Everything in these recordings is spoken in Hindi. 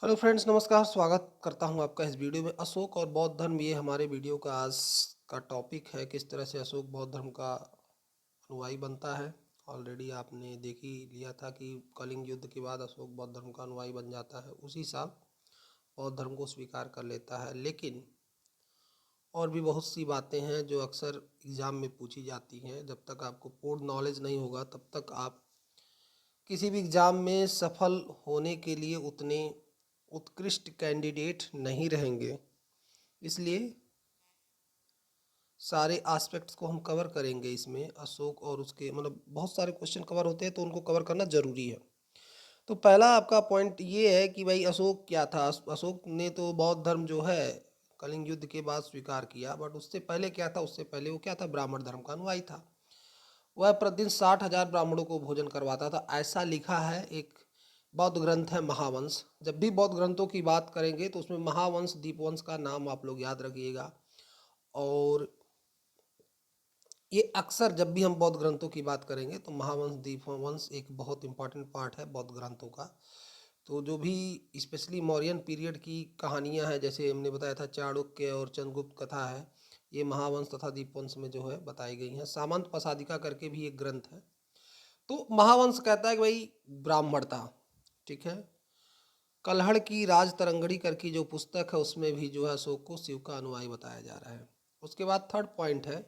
हेलो फ्रेंड्स, नमस्कार। स्वागत करता हूं आपका इस वीडियो में। अशोक और बौद्ध धर्म, ये हमारे वीडियो का आज का टॉपिक है। किस तरह से अशोक बौद्ध धर्म का अनुयायी बनता है। ऑलरेडी आपने देख ही लिया था कि कलिंग युद्ध के बाद अशोक बौद्ध धर्म का अनुयायी बन जाता है। उसी साल बौद्ध धर्म को स्वीकार कर लेता है। लेकिन और भी बहुत सी बातें हैं जो अक्सर एग्ज़ाम में पूछी जाती हैं। जब तक आपको पूर्ण नॉलेज नहीं होगा तब तक आप किसी भी एग्ज़ाम में सफल होने के लिए उतने उत्कृष्ट कैंडिडेट नहीं रहेंगे। इसलिए सारे एस्पेक्ट्स को हम कवर करेंगे इसमें। अशोक और उसके मतलब बहुत सारे क्वेश्चन कवर होते हैं, तो उनको कवर करना ज़रूरी है। तो पहला आपका पॉइंट ये है कि भाई अशोक क्या था। अशोक ने तो बौद्ध धर्म जो है कलिंग युद्ध के बाद स्वीकार किया, बट उससे पहले क्या था? उससे पहले वो क्या था? ब्राह्मण धर्म का अनुयायी था। वह प्रतिदिन 60,000 ब्राह्मणों को भोजन करवाता था, ऐसा लिखा है एक बौद्ध ग्रंथ है महावंश। जब भी बौद्ध ग्रंथों की बात करेंगे तो उसमें महावंश, दीपवंश का नाम आप लोग याद रखिएगा। और ये अक्सर जब भी हम बौद्ध ग्रंथों की बात करेंगे तो महावंश, दीपवंश एक बहुत इंपॉर्टेंट पार्ट है बौद्ध ग्रंथों का। तो जो भी स्पेशली मौर्यन पीरियड की कहानियां हैं, जैसे हमने बताया था चाणक्य और चंद्रगुप्त कथा है, ये महावंश तथा दीपवंश में जो है बताई गई हैं। सामंत पसादिका करके भी एक ग्रंथ है। तो महावंश कहता है कि भाई ब्राह्मण था, ठीक है। कल्हड़ की राज तरंगड़ी करके जो पुस्तक है उसमें भी जो है अशोक को शिव का अनुयायी बताया जा रहा है। उसके बाद थर्ड पॉइंट है,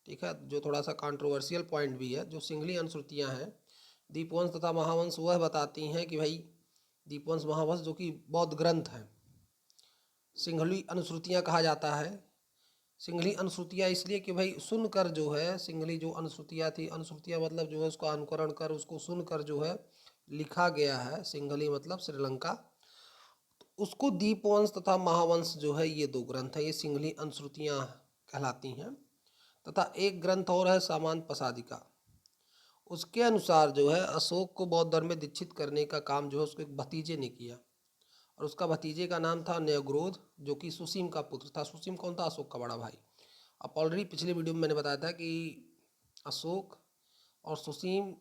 ठीक है, जो थोड़ा सा कंट्रोवर्शियल पॉइंट भी है, जो सिंगली अनुश्रुतियां हैं दीपवंश तथा महावंश, वह बताती हैं कि भाई दीपवंश महावंश जो कि बौद्ध ग्रंथ है, सिंगली अनुश्रुतियां कहा जाता है। सिंगली अनुश्रुतियाँ इसलिए कि भाई सुनकर जो है, सिंगली जो अनुश्रुतियाँ थी, अनुश्रुतियाँ मतलब जो है उसका अनुकरण कर, उसको सुनकर जो है लिखा गया है। सिंगली मतलब श्रीलंका। तो उसको दीपवंश तथा महावंश जो है, ये दो ग्रंथ हैं, ये सिंगली अनुश्रुतियाँ कहलाती हैं। तथा एक ग्रंथ और है सामंत पसादिका। उसके अनुसार जो है अशोक को बौद्ध धर्म में दीक्षित करने का काम जो है उसके एक भतीजे ने किया, और उसका भतीजे का नाम था न्यग्रोध, जो कि सुसीम का पुत्र था। सुसीम कौन था? अशोक का बड़ा भाई। अब ऑलरेडी पिछले वीडियो में मैंने बताया था कि अशोक और सुसीम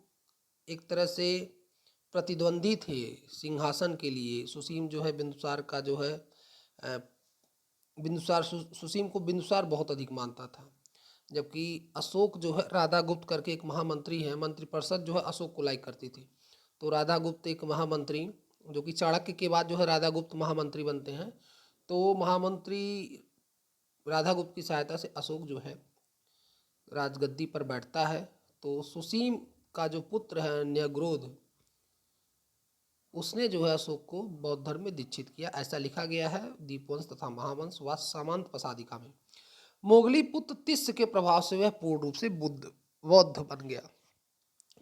एक तरह से प्रतिद्वंदी थे सिंहासन के लिए। सुसीम जो है बिंदुसार का जो है बिंदुसार सुसीम को बिंदुसार बहुत अधिक मानता था। जबकि अशोक जो है राधा गुप्त करके एक महामंत्री है, मंत्रिपरिषद जो है अशोक को लाइक करती थी। तो राधा गुप्त एक महामंत्री, जो कि चाणक्य के बाद जो है राधा गुप्त महामंत्री बनते हैं। तो महामंत्री राधा गुप्त की सहायता से अशोक जो है राजगद्दी पर बैठता है। तो सुसीम का जो पुत्र है न्यग्रोध, उसने जो है अशोक को बौद्ध धर्म में दीक्षित किया, ऐसा लिखा गया है दीपवंश तथा महावंश व सामंत पसादिका में। मोगली पुत्र तिस्य के प्रभाव से वह पूर्ण रूप से बौद्ध बन गया।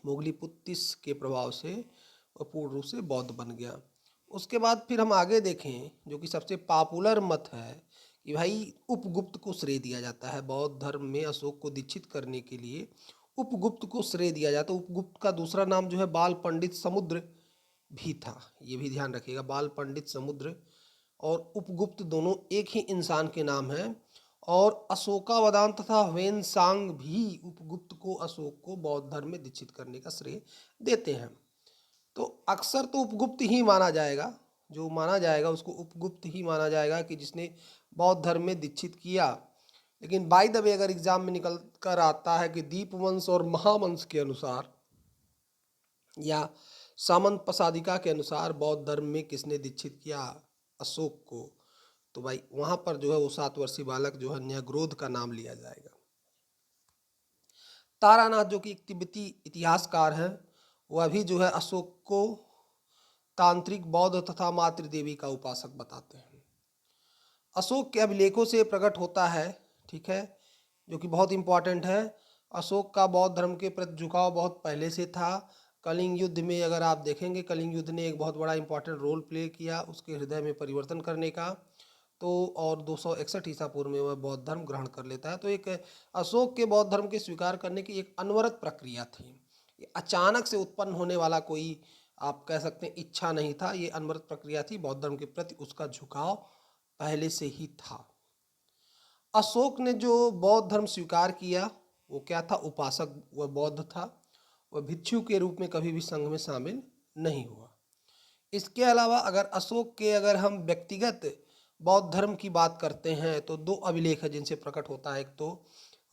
मोगली पुत्र तिस्य के प्रभाव से वह पूर्ण रूप से बौद्ध बन गया। उसके बाद फिर हम आगे देखें, जो कि सबसे पॉपुलर मत है कि भाई उपगुप्त को श्रेय दिया जाता है बौद्ध धर्म में अशोक को दीक्षित करने के लिए। उपगुप्त को श्रेय दिया जाता है। उपगुप्त का दूसरा नाम जो है बाल पंडित समुद्र भी था, ये भी ध्यान रखिएगा। बाल पंडित समुद्र और उपगुप्त दोनों एक ही इंसान के नाम हैं। और अशोकावदान तथा ह्वेनसांग भी उपगुप्त को अशोक को बौद्ध धर्म में दीक्षित करने का श्रेय देते हैं। तो अक्सर तो उपगुप्त ही माना जाएगा, जो माना जाएगा उसको उपगुप्त ही माना जाएगा कि जिसने बौद्ध धर्म में दीक्षित किया। लेकिन बाय द वे अगर एग्जाम में निकल कर आता है कि दीपवंश और महावंश के अनुसार या सामंत पसादिका के अनुसार बौद्ध धर्म में किसने दीक्षित किया अशोक को, तो भाई वहां पर जो है वो 7 वर्षीय बालक जो है न्यग्रोध का नाम लिया जाएगा। तारानाथ जो कि एक तिब्बती इतिहासकार है, वह भी जो है अशोक को तांत्रिक, बौद्ध तथा मातृदेवी का उपासक बताते हैं। अशोक के अभिलेखों से प्रकट होता है, ठीक है, जो कि बहुत इंपॉर्टेंट है। अशोक का बौद्ध धर्म के प्रति झुकाव बहुत पहले से था। कलिंग युद्ध में अगर आप देखेंगे, कलिंग युद्ध ने एक बहुत बड़ा इंपॉर्टेंट रोल प्ले किया उसके हृदय में परिवर्तन करने का। तो और 261 ईसा पूर्व में वह बौद्ध धर्म ग्रहण कर लेता है। तो एक अशोक के बौद्ध धर्म के स्वीकार करने की एक अनवरत प्रक्रिया थी। ये अचानक से उत्पन्न होने वाला कोई, आप कह सकते हैं, इच्छा नहीं था। ये अनवरत प्रक्रिया थी। बौद्ध धर्म के प्रति उसका झुकाव पहले से ही था। अशोक ने जो बौद्ध धर्म स्वीकार किया वो क्या था? उपासक वह बौद्ध था। वह भिक्षु के रूप में कभी भी संघ में शामिल नहीं हुआ। इसके अलावा अगर अशोक के अगर हम व्यक्तिगत बौद्ध धर्म की बात करते हैं तो दो अभिलेख है जिनसे प्रकट होता है। एक तो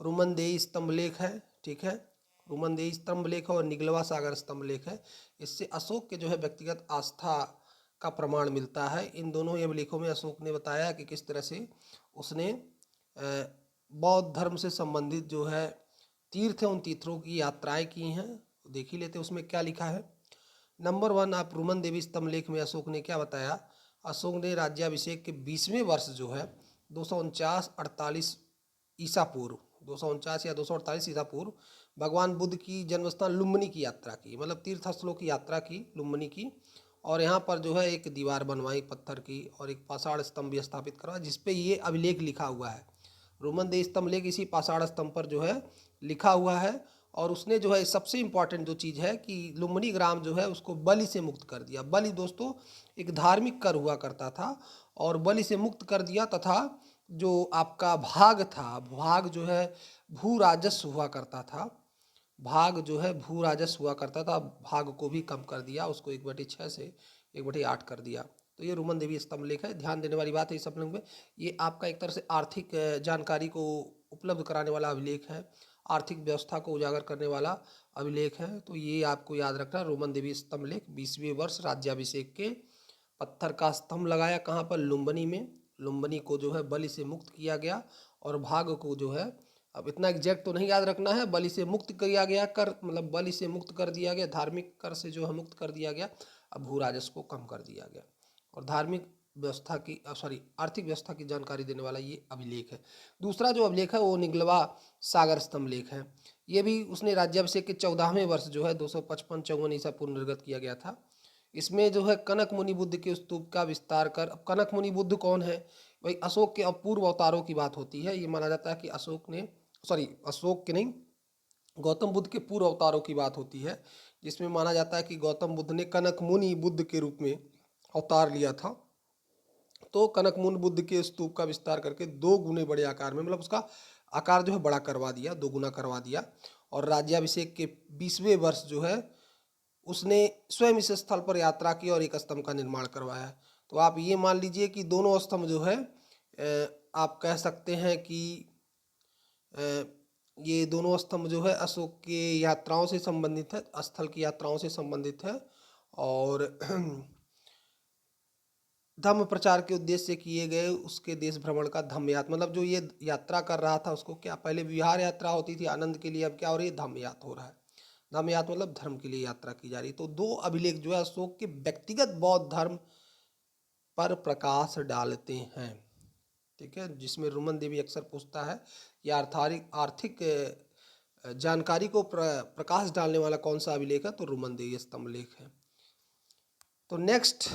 रुमनदेही स्तंभ लेख है, ठीक है, रुमनदेही स्तंभ लेख है, और निगलवा सागर स्तंभ लेख है। इससे अशोक के जो है व्यक्तिगत आस्था का प्रमाण मिलता है। इन दोनों ही अभिलेखों में अशोक ने बताया कि किस तरह से उसने बौद्ध धर्म से संबंधित जो है तीर्थ है, उन तीर्थों की यात्राएं की हैं। देख ही लेते उसमें क्या लिखा है। नंबर 1, आप रुमन देवी स्तंभ लेख में अशोक ने क्या बताया। अशोक ने राज्याभिषेक के 20वें वर्ष जो है 249-48 ईसा पूर्व, 249 या 248 ईसा पूर्व भगवान बुद्ध की जन्मस्थान लुम्बिनी की यात्रा की, मतलब तीर्थ स्थलों की यात्रा की लुम्बिनी की। और यहाँ पर जो है एक दीवार बनवाई पत्थर की और एक पाषाण स्तंभ भी स्थापित करवाया जिसपे ये अभिलेख लिखा हुआ है। रोमन देश स्तंभ लेख इसी पाषाण स्तंभ पर जो है लिखा हुआ है। और उसने जो है सबसे इम्पॉर्टेंट जो चीज़ है कि लुम्बिनी ग्राम जो है उसको बलि से मुक्त कर दिया। बलि दोस्तों एक धार्मिक कर हुआ करता था और बलि से मुक्त कर दिया, तथा जो आपका भाग था, भाग जो है भू राजस्व हुआ करता था, भाग जो है भू राजस्व हुआ करता था, भाग को भी कम कर दिया, उसको 1/6 से 1/8 कर दिया। तो ये रुमन देवी स्तंभ लेख है। ध्यान देने वाली बात है इस सब में, ये आपका एक तरह से आर्थिक जानकारी को उपलब्ध कराने वाला अभिलेख है, आर्थिक व्यवस्था को उजागर करने वाला अभिलेख है। तो ये आपको याद रखना, रोमन देवी स्तंभ लेख 20वें वर्ष राज्याभिषेक के पत्थर का स्तंभ लगाया कहाँ पर, लुम्बिनी में। लुम्बिनी को जो है बलि से मुक्त किया गया और भाग को जो है, अब इतना एग्जैक्ट तो नहीं याद रखना है, बलि से मुक्त किया गया कर, मतलब बलि से मुक्त कर दिया गया, धार्मिक कर से जो है मुक्त कर दिया गया, अब भू राजस्व को कम कर दिया गया। और धार्मिक व्यवस्था की सॉरी आर्थिक व्यवस्था की जानकारी देने वाला ये अभिलेख है। दूसरा जो अभिलेख है वो निगलवा सागर स्तंभ लेख है। ये भी उसने राज्याभिषेक के 14वें वर्ष जो है 255-54 ईसा पूर्व निर्गत किया गया था। इसमें जो है कनक मुनि बुद्ध के स्तूप का विस्तार कर, अब कनक मुनि बुद्ध कौन है भाई, अशोक के अपूर्व अवतारों की बात होती है। ये माना जाता है कि अशोक के नहीं, गौतम बुद्ध के पूर्व अवतारों की बात होती है, जिसमें माना जाता है कि गौतम बुद्ध ने कनक मुनि बुद्ध के रूप में अवतार लिया था। तो कनक मुनि बुद्ध के स्तूप का विस्तार करके 2 गुने बड़े आकार में, मतलब उसका आकार जो है बड़ा करवा दिया, 2 गुना करवा दिया। और राज्याभिषेक के 20वें वर्ष जो है उसने स्वयं इस स्थल पर यात्रा की और एक स्तंभ का निर्माण करवाया। तो आप ये मान लीजिए कि दोनों स्तंभ जो है आप कह सकते हैं कि ये दोनों स्तंभ जो है अशोक के यात्राओं से संबंधित है, स्थल की यात्राओं से संबंधित है। और धम्म प्रचार के उद्देश्य से किए गए उसके देश भ्रमण का धम्म यात्रा, मतलब जो ये यात्रा कर रहा था उसको क्या, पहले विहार यात्रा होती थी आनंद के लिए, अब क्या हो रही है, धम्म यात्रा हो रहा है। धम्म यात्रा मतलब धर्म के लिए यात्रा की जा रही है। तो 2 अभिलेख जो है अशोक के व्यक्तिगत बौद्ध धर्म पर प्रकाश डालते हैं, ठीक है, जिसमें रुमन देवी अक्सर पूछता है कि आर्थिक जानकारी को प्रकाश डालने वाला कौन सा अभिलेख है, तो रुमन देवी स्तंभ लेख है। तो नेक्स्ट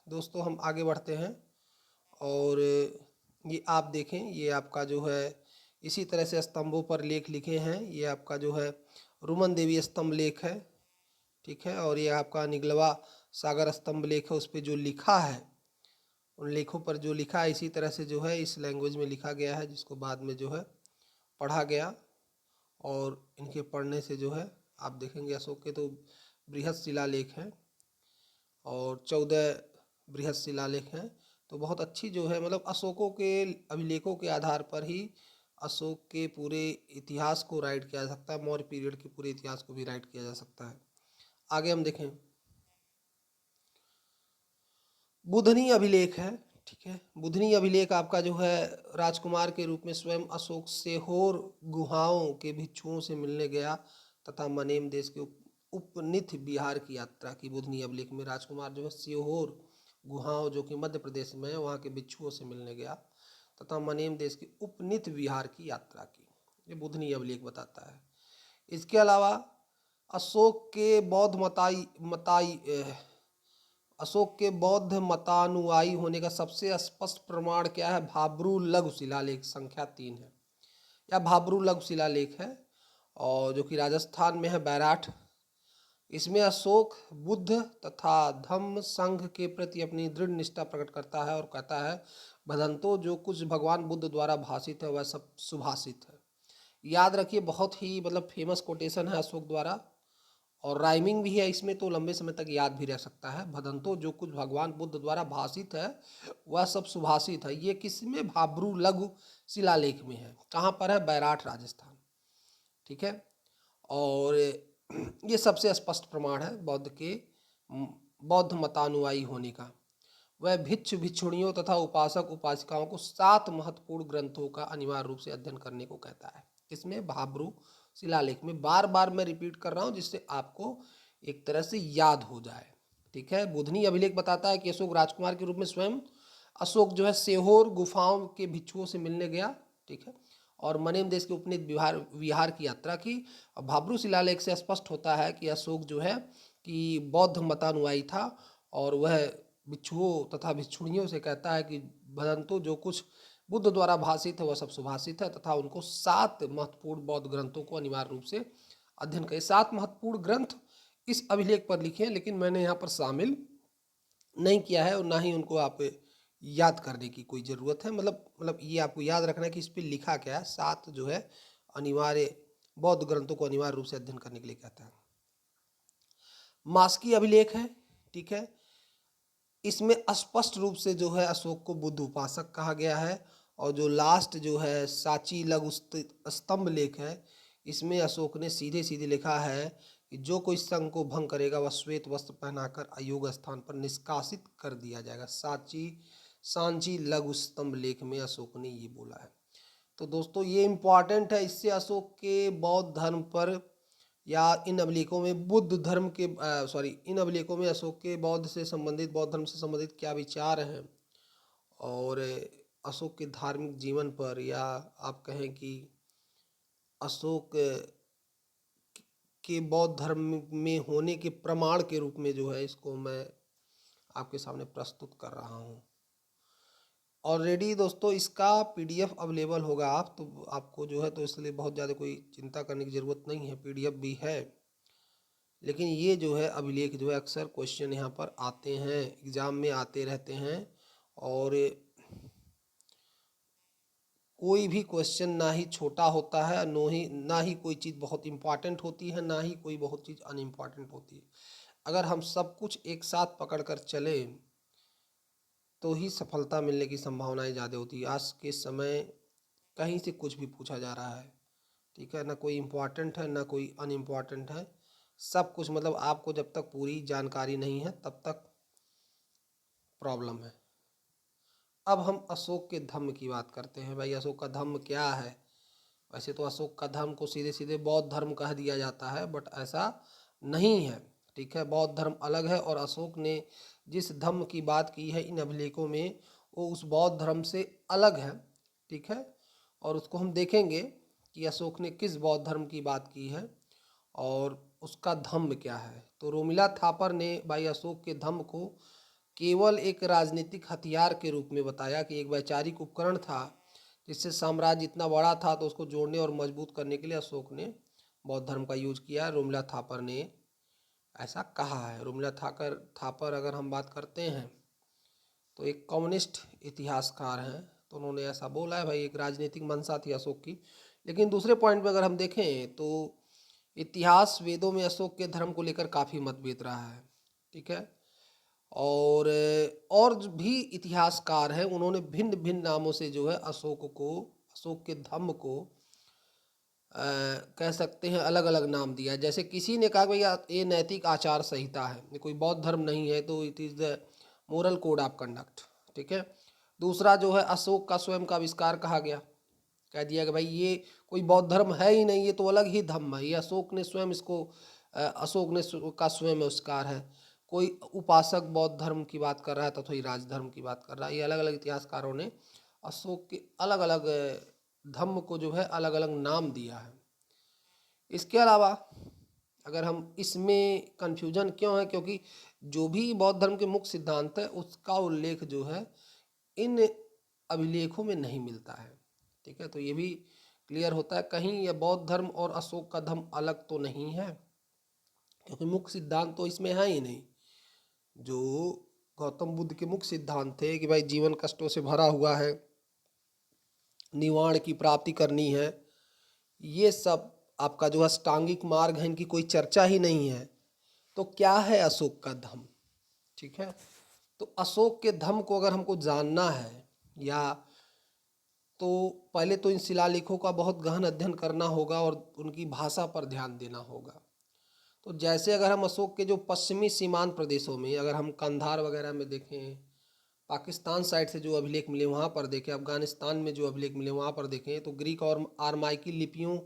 दोस्तों हम आगे बढ़ते हैं और ये आप देखें, ये आपका जो है इसी तरह से स्तंभों पर लेख लिखे हैं। ये आपका जो है रुमन देवी स्तंभ लेख है, ठीक है, और ये आपका निगलवा सागर स्तंभ लेख है। उस पर जो लिखा है, उन लेखों पर जो लिखा है इसी तरह से जो है इस लैंग्वेज में लिखा गया है, जिसको बाद में जो है पढ़ा गया। और इनके पढ़ने से जो है आप देखेंगे अशोक के तो बृहद शिलालेख हैं और 14 बृहद शिलालेख हैं। तो बहुत अच्छी जो है, मतलब अशोकों के अभिलेखों के आधार पर ही अशोक के पूरे इतिहास को राइट किया जा सकता है, मौर्य पीरियड के पूरे इतिहास को भी राइट किया जा सकता है। आगे हम देखें, बुधनी अभिलेख है, ठीक है। बुधनी अभिलेख आपका जो है राजकुमार के रूप में स्वयं अशोक सेहोर गुहाओं के भिक्षुओं से मिलने गया तथा मनेम देश के उपनिथ बिहार की यात्रा की। बुधनी अभिलेख में राजकुमार जो है सीहोर गुहाओं जो कि मध्य प्रदेश में है वहाँ के भिक्षुओं से मिलने गया तथा मनेम देश के उपनिथ बिहार की यात्रा की, ये बुधनी अभिलेख बताता है। इसके अलावा अशोक के बौद्ध मताई मताई अशोक के बौद्ध मतानुयायी होने का सबसे स्पष्ट प्रमाण क्या है, भाब्रू लघु शिलालेख संख्या 3 है, या भाब्रू लघु शिलालेख है और जो कि राजस्थान में है बैराठ। इसमें अशोक बुद्ध तथा धम्म संघ के प्रति अपनी दृढ़ निष्ठा प्रकट करता है और कहता है भदंतो जो कुछ भगवान बुद्ध द्वारा भाषित है वह सब सुभाषित है। याद रखिए बहुत ही मतलब फेमस कोटेशन है अशोक द्वारा। और राइमिंग भी है इसमें, तो लंबे समय तक याद भी रह सकता है। भदंतो, जो कुछ भगवान बुद्ध द्वारा भाषित है वह सब सुभाषित है। ये किस में? भाब्रू लघु शिलालेख में है। कहाँ पर है? बैराठ, राजस्थान। ठीक है। और ये सबसे स्पष्ट प्रमाण है बौद्ध के बौद्ध मतानुयायी होने का। वह भिक्षु भिक्षुणियों तथा उपासक उपासिकाओं को 7 महत्वपूर्ण ग्रंथों का अनिवार्य रूप से अध्ययन करने को कहता है। इसमें भाब्रू शिलालेख में, बार बार मैं रिपीट कर रहा हूँ जिससे आपको एक तरह से याद हो जाए। ठीक है। बुधनी अभिलेख बताता है कि अशोक राजकुमार के रूप में स्वयं अशोक जो है सेहोर गुफाओं के भिक्षुओं से मिलने गया। ठीक है। और मनेम देश के उपनित विहार की यात्रा की। और भाब्रू शिलालेख से स्पष्ट होता है कि अशोक जो है कि बौद्ध मतानुयायी था और वह भिक्षुओं तथा भिक्षुणियों से कहता है कि भदंतो, जो कुछ बुद्ध द्वारा भाषित है वह सब सुभाषित है, तथा उनको 7 महत्वपूर्ण बौद्ध ग्रंथों को अनिवार्य रूप से अध्ययन करें। 7 महत्वपूर्ण ग्रंथ इस अभिलेख पर लिखे हैं, लेकिन मैंने यहाँ पर शामिल नहीं किया है और ना ही उनको आप याद करने की कोई ज़रूरत है। मतलब ये आपको याद रखना है कि इस पर लिखा क्या है। 7 जो है अनिवार्य बौद्ध ग्रंथों को अनिवार्य रूप से अध्ययन करने के लिए कहता है। मास्की अभिलेख है। ठीक है। इसमें स्पष्ट रूप से जो है अशोक को बुद्ध उपासक कहा गया है। और जो लास्ट जो है साची लघु स्तंभ लेख है, इसमें अशोक ने सीधे सीधे लिखा है कि जो कोई संघ को भंग करेगा वह श्वेत वस्त्र पहनाकर अयोग स्थान पर निष्कासित कर दिया जाएगा। सांची लघु स्तंभ लेख में अशोक ने ये बोला है। तो दोस्तों ये इम्पॉर्टेंट है। इससे अशोक के बौद्ध धर्म पर या इन अभिलेखों में बुद्ध धर्म के इन अभिलेखों में अशोक के बौद्ध धर्म से संबंधित क्या विचार हैं, और अशोक के धार्मिक जीवन पर, या आप कहें कि अशोक के बौद्ध धर्म में होने के प्रमाण के रूप में जो है, इसको मैं आपके सामने प्रस्तुत कर रहा हूँ। ऑलरेडी दोस्तों इसका पीडीएफ अवेलेबल होगा, आप तो आपको जो है तो इसलिए बहुत ज़्यादा कोई चिंता करने की ज़रूरत नहीं है, पीडीएफ भी है। लेकिन ये जो है अभिलेख जो है अक्सर क्वेश्चन यहाँ पर आते हैं, एग्ज़ाम में आते रहते हैं। और कोई भी क्वेश्चन ना ही छोटा होता है, ना ही कोई चीज़ बहुत इम्पॉर्टेंट होती है, ना ही कोई बहुत चीज़ अनइम्पॉर्टेंट होती है। अगर हम सब कुछ एक साथ पकड़ कर चले तो ही सफलता मिलने की संभावनाएं ज़्यादा होती है। आज के समय कहीं से कुछ भी पूछा जा रहा है। ठीक है। ना कोई इम्पोर्टेंट है ना कोई अनइम्पॉर्टेंट है, सब कुछ मतलब आपको जब तक पूरी जानकारी नहीं है तब तक प्रॉब्लम है। अब हम अशोक के धम्म की बात करते हैं। भाई अशोक का धम्म क्या है? वैसे तो अशोक का धर्म को सीधे सीधे बौद्ध धर्म कह दिया जाता है, बट ऐसा नहीं है। ठीक है। बौद्ध धर्म अलग है और अशोक ने जिस धम्म की बात की है इन अभिलेखों में, वो उस बौद्ध धर्म से अलग है। ठीक है। और उसको हम देखेंगे कि अशोक ने किस बौद्ध धर्म की बात की है और उसका धम्म क्या है। तो रोमिला थापर ने भाई अशोक के धम्म को केवल एक राजनीतिक हथियार के रूप में बताया कि एक वैचारिक उपकरण था जिससे साम्राज्य इतना बड़ा था, तो उसको जोड़ने और मजबूत करने के लिए अशोक ने बौद्ध धर्म का यूज किया। रोमिला थापर ने ऐसा कहा है। रोमिला थापर अगर हम बात करते हैं तो एक कम्युनिस्ट इतिहासकार हैं, तो उन्होंने ऐसा बोला है। भाई एक राजनीतिक मंशा थी अशोक की। लेकिन दूसरे पॉइंट पे अगर हम देखें तो इतिहास वेदों में अशोक के धर्म को लेकर काफ़ी मतभेद रहा है। ठीक है। और भी इतिहासकार हैं, उन्होंने भिन्न भिन्न नामों से जो है अशोक के धम्म को कह सकते हैं अलग अलग नाम दिया है। जैसे किसी ने कहा भैया ये नैतिक आचार संहिता है, ये कोई बौद्ध धर्म नहीं है, तो it is the moral code of conduct. ठीक है। दूसरा जो है अशोक का स्वयं का आविष्कार कहा गया, कह दिया कि भाई ये कोई बौद्ध धर्म है ही नहीं, ये तो अलग ही धर्म है, ये अशोक ने स्वयं इसको का स्वयं आविष्कार है। कोई उपासक बौद्ध धर्म की बात कर रहा है तो कोई राज धर्म की बात कर रहा है। ये अलग अलग इतिहासकारों ने अशोक के अलग अलग धर्म को जो है अलग अलग नाम दिया है। इसके अलावा अगर हम इसमें कन्फ्यूजन क्यों है, क्योंकि जो भी बौद्ध धर्म के मुख्य सिद्धांत है उसका उल्लेख जो है इन अभिलेखों में नहीं मिलता है। ठीक है। तो ये भी क्लियर होता है कहीं यह बौद्ध धर्म और अशोक का धर्म अलग तो नहीं है, क्योंकि मुख्य सिद्धांत तो इसमें है ही नहीं। जो गौतम बुद्ध के मुख्य सिद्धांत थे कि भाई जीवन कष्टों से भरा हुआ है, निवाण की प्राप्ति करनी है, ये सब आपका जो अष्टांगिक मार्ग है इनकी कोई चर्चा ही नहीं है। तो क्या है अशोक का धम्म, ठीक है। तो अशोक के धम्म को अगर हमको जानना है, या तो पहले तो इन शिलालेखों का बहुत गहन अध्ययन करना होगा और उनकी भाषा पर ध्यान देना होगा। तो जैसे अगर हम अशोक के जो पश्चिमी सीमांत प्रदेशों में, अगर हम कंधार वगैरह में देखें, पाकिस्तान साइड से जो अभिलेख मिले वहाँ पर देखें, अफगानिस्तान में जो अभिलेख मिले वहाँ पर देखें, तो ग्रीक और आरमाइकी लिपियों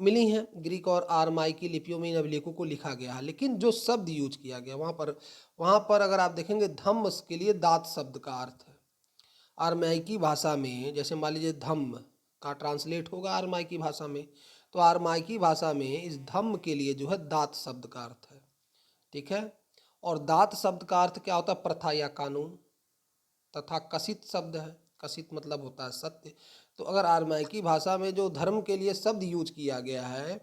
मिली हैं। ग्रीक और आरमाइकी लिपियों में इन अभिलेखों को लिखा गया है, लेकिन जो शब्द यूज किया गया वहाँ पर अगर आप देखेंगे धम्म के लिए दात शब्द का अर्थ है। आरमाइकी भाषा में जैसे मान लीजिए धम्म का ट्रांसलेट होगा आरमाइकी भाषा में, तो आरमाइकी भाषा में इस धम्म के लिए जो है दात शब्द का अर्थ है, ठीक है। और दात शब्द का अर्थ क्या होता है? प्रथा या कानून। तथा कसित शब्द है, कसित मतलब होता है सत्य। तो अगर आरमाइकी भाषा में जो धर्म के लिए शब्द यूज किया गया है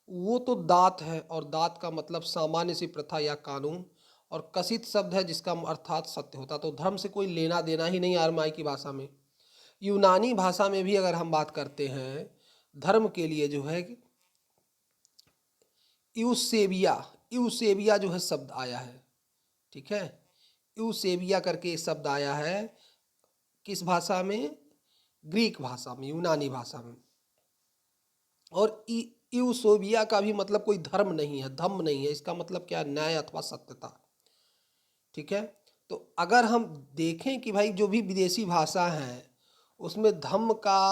वो तो दात है, और दात का मतलब सामान्य सी प्रथा या कानून, और कसित शब्द है जिसका अर्थात सत्य होता। तो धर्म से कोई लेना देना ही नहीं आरमाइकी भाषा में। यूनानी भाषा में भी अगर हम बात करते हैं धर्म के लिए जो है यूसेबिया, यूसेबिया जो है शब्द आया है, ठीक है। यूसेबिया करके शब्द आया है किस भाषा में? ग्रीक भाषा में, यूनानी भाषा में। और यूसोबिया का भी मतलब कोई धर्म नहीं है, धम्म नहीं है। इसका मतलब क्या? न्याय अथवा सत्यता, ठीक है। तो अगर हम देखें कि भाई जो भी विदेशी भाषा है उसमें धम्म का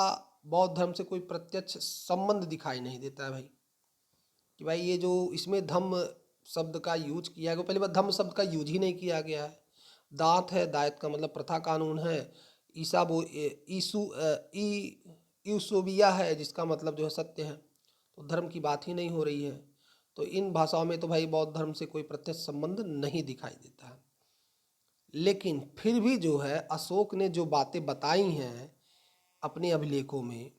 बौद्ध धर्म से कोई प्रत्यक्ष संबंध दिखाई नहीं देता है भाई, कि भाई ये जो इसमें धम्म शब्द का यूज किया गया, पहली बात धम्म शब्द का यूज ही नहीं किया गया है। दांत है, दायत का मतलब प्रथा कानून है। ईसा वो ईसु यूसोबिया है जिसका मतलब जो है सत्य है। तो धर्म की बात ही नहीं हो रही है। तो इन भाषाओं में तो भाई बौद्ध धर्म से कोई प्रत्यक्ष संबंध नहीं दिखाई देता है। लेकिन फिर भी जो है अशोक ने जो बातें बताई हैं अपने अभिलेखों में,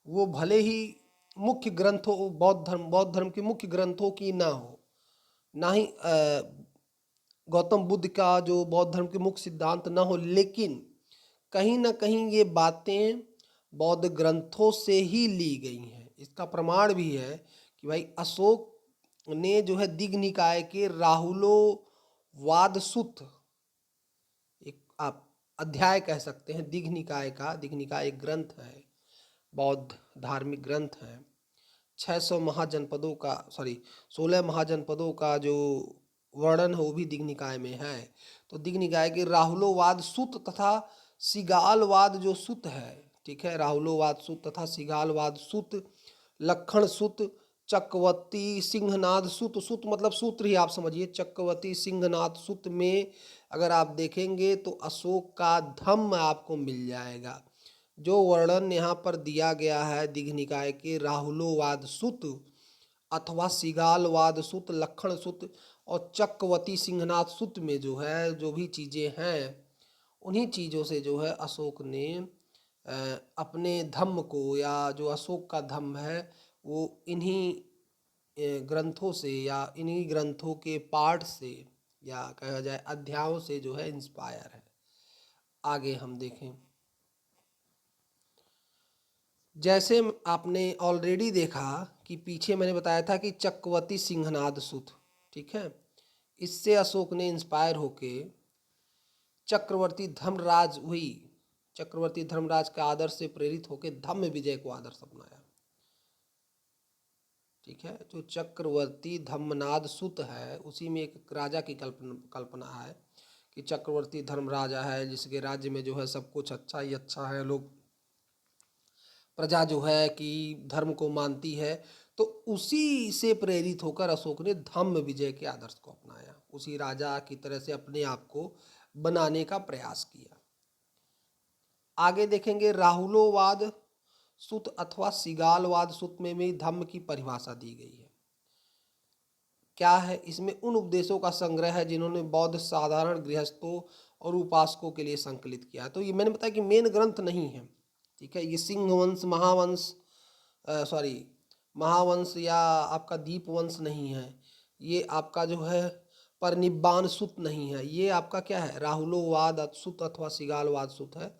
वो भले ही मुख्य ग्रंथों बौद्ध धर्म के मुख्य ग्रंथों की ना हो, ना ही गौतम बुद्ध का जो बौद्ध धर्म के मुख्य सिद्धांत ना हो, लेकिन कहीं ना कहीं ये बातें बौद्ध ग्रंथों से ही ली गई हैं। इसका प्रमाण भी है कि भाई अशोक ने जो है दिग् निकाय के राहुलोवाद सूत, एक आप अध्याय कह सकते हैं दिग् निकाय का। दिग् निकाय एक ग्रंथ है, बौद्ध धार्मिक ग्रंथ है। 600 महाजनपदों का 16 महाजनपदों का जो वर्णन है वो भी दिग् निकाय में है। तो दिग् निकाय के राहुलोवाद सूत तथा सिगालवाद जो सूत है, ठीक है, राहुलोवाद सूत तथा सिगालवाद सूत, लक्षण सूत, चक्रवर्ती सिंहनाद सूत, सूत मतलब सूत्र ही आप समझिए, चक्रवर्ती सिंहनाद सूत में अगर आप देखेंगे तो अशोक का धम्म आपको मिल जाएगा। जो वर्णन यहाँ पर दिया गया है दिघ निकाय के राहुलोवाद सूत अथवा सिगालवाद सूत, लक्षण सूत और चक्रवर्ती सिंहनाथ सूत में जो है जो भी चीज़ें हैं उन्हीं चीज़ों से जो है अशोक ने अपने धम्म को, या जो अशोक का धम्म है वो इन्हीं ग्रंथों से या इन्हीं ग्रंथों के पाठ से या कहा जाए अध्यायों से जो है इंस्पायर है। आगे हम देखें, जैसे आपने ऑलरेडी देखा कि पीछे मैंने बताया था कि चक्रवर्ती सिंहनाद सूत, ठीक है, इससे अशोक ने इंस्पायर होके चक्रवर्ती धर्मराज हुई, चक्रवर्ती धर्मराज के आदर्श से प्रेरित होकर धम्म विजय को आदर्श अपनाया, ठीक है। जो चक्रवर्ती धम्मनाद सूत है उसी में एक राजा की कल्पना है कि चक्रवर्ती धर्मराजा है जिसके राज्य में जो है सब कुछ अच्छा ही अच्छा है, लोग प्रजा जो है कि धर्म को मानती है। तो उसी से प्रेरित होकर अशोक ने धम्म विजय के आदर्श को अपनाया, उसी राजा की तरह से अपने आप को बनाने का प्रयास किया। आगे देखेंगे राहुलोवाद सूत अथवा सिगालवाद सूत में भी धम्म की परिभाषा दी गई है। क्या है? इसमें उन उपदेशों का संग्रह है जिन्होंने बौद्ध साधारण गृहस्थों और उपासकों के लिए संकलित किया। तो ये मैंने बताया कि मेन ग्रंथ नहीं है, ठीक है। ये सिंह वंश महावंश या आपका दीप वंश नहीं है, ये आपका जो है परिनिब्बान सूत नहीं है, ये आपका क्या है राहुलोवाद सूत अथवा सिगालवाद सूत है,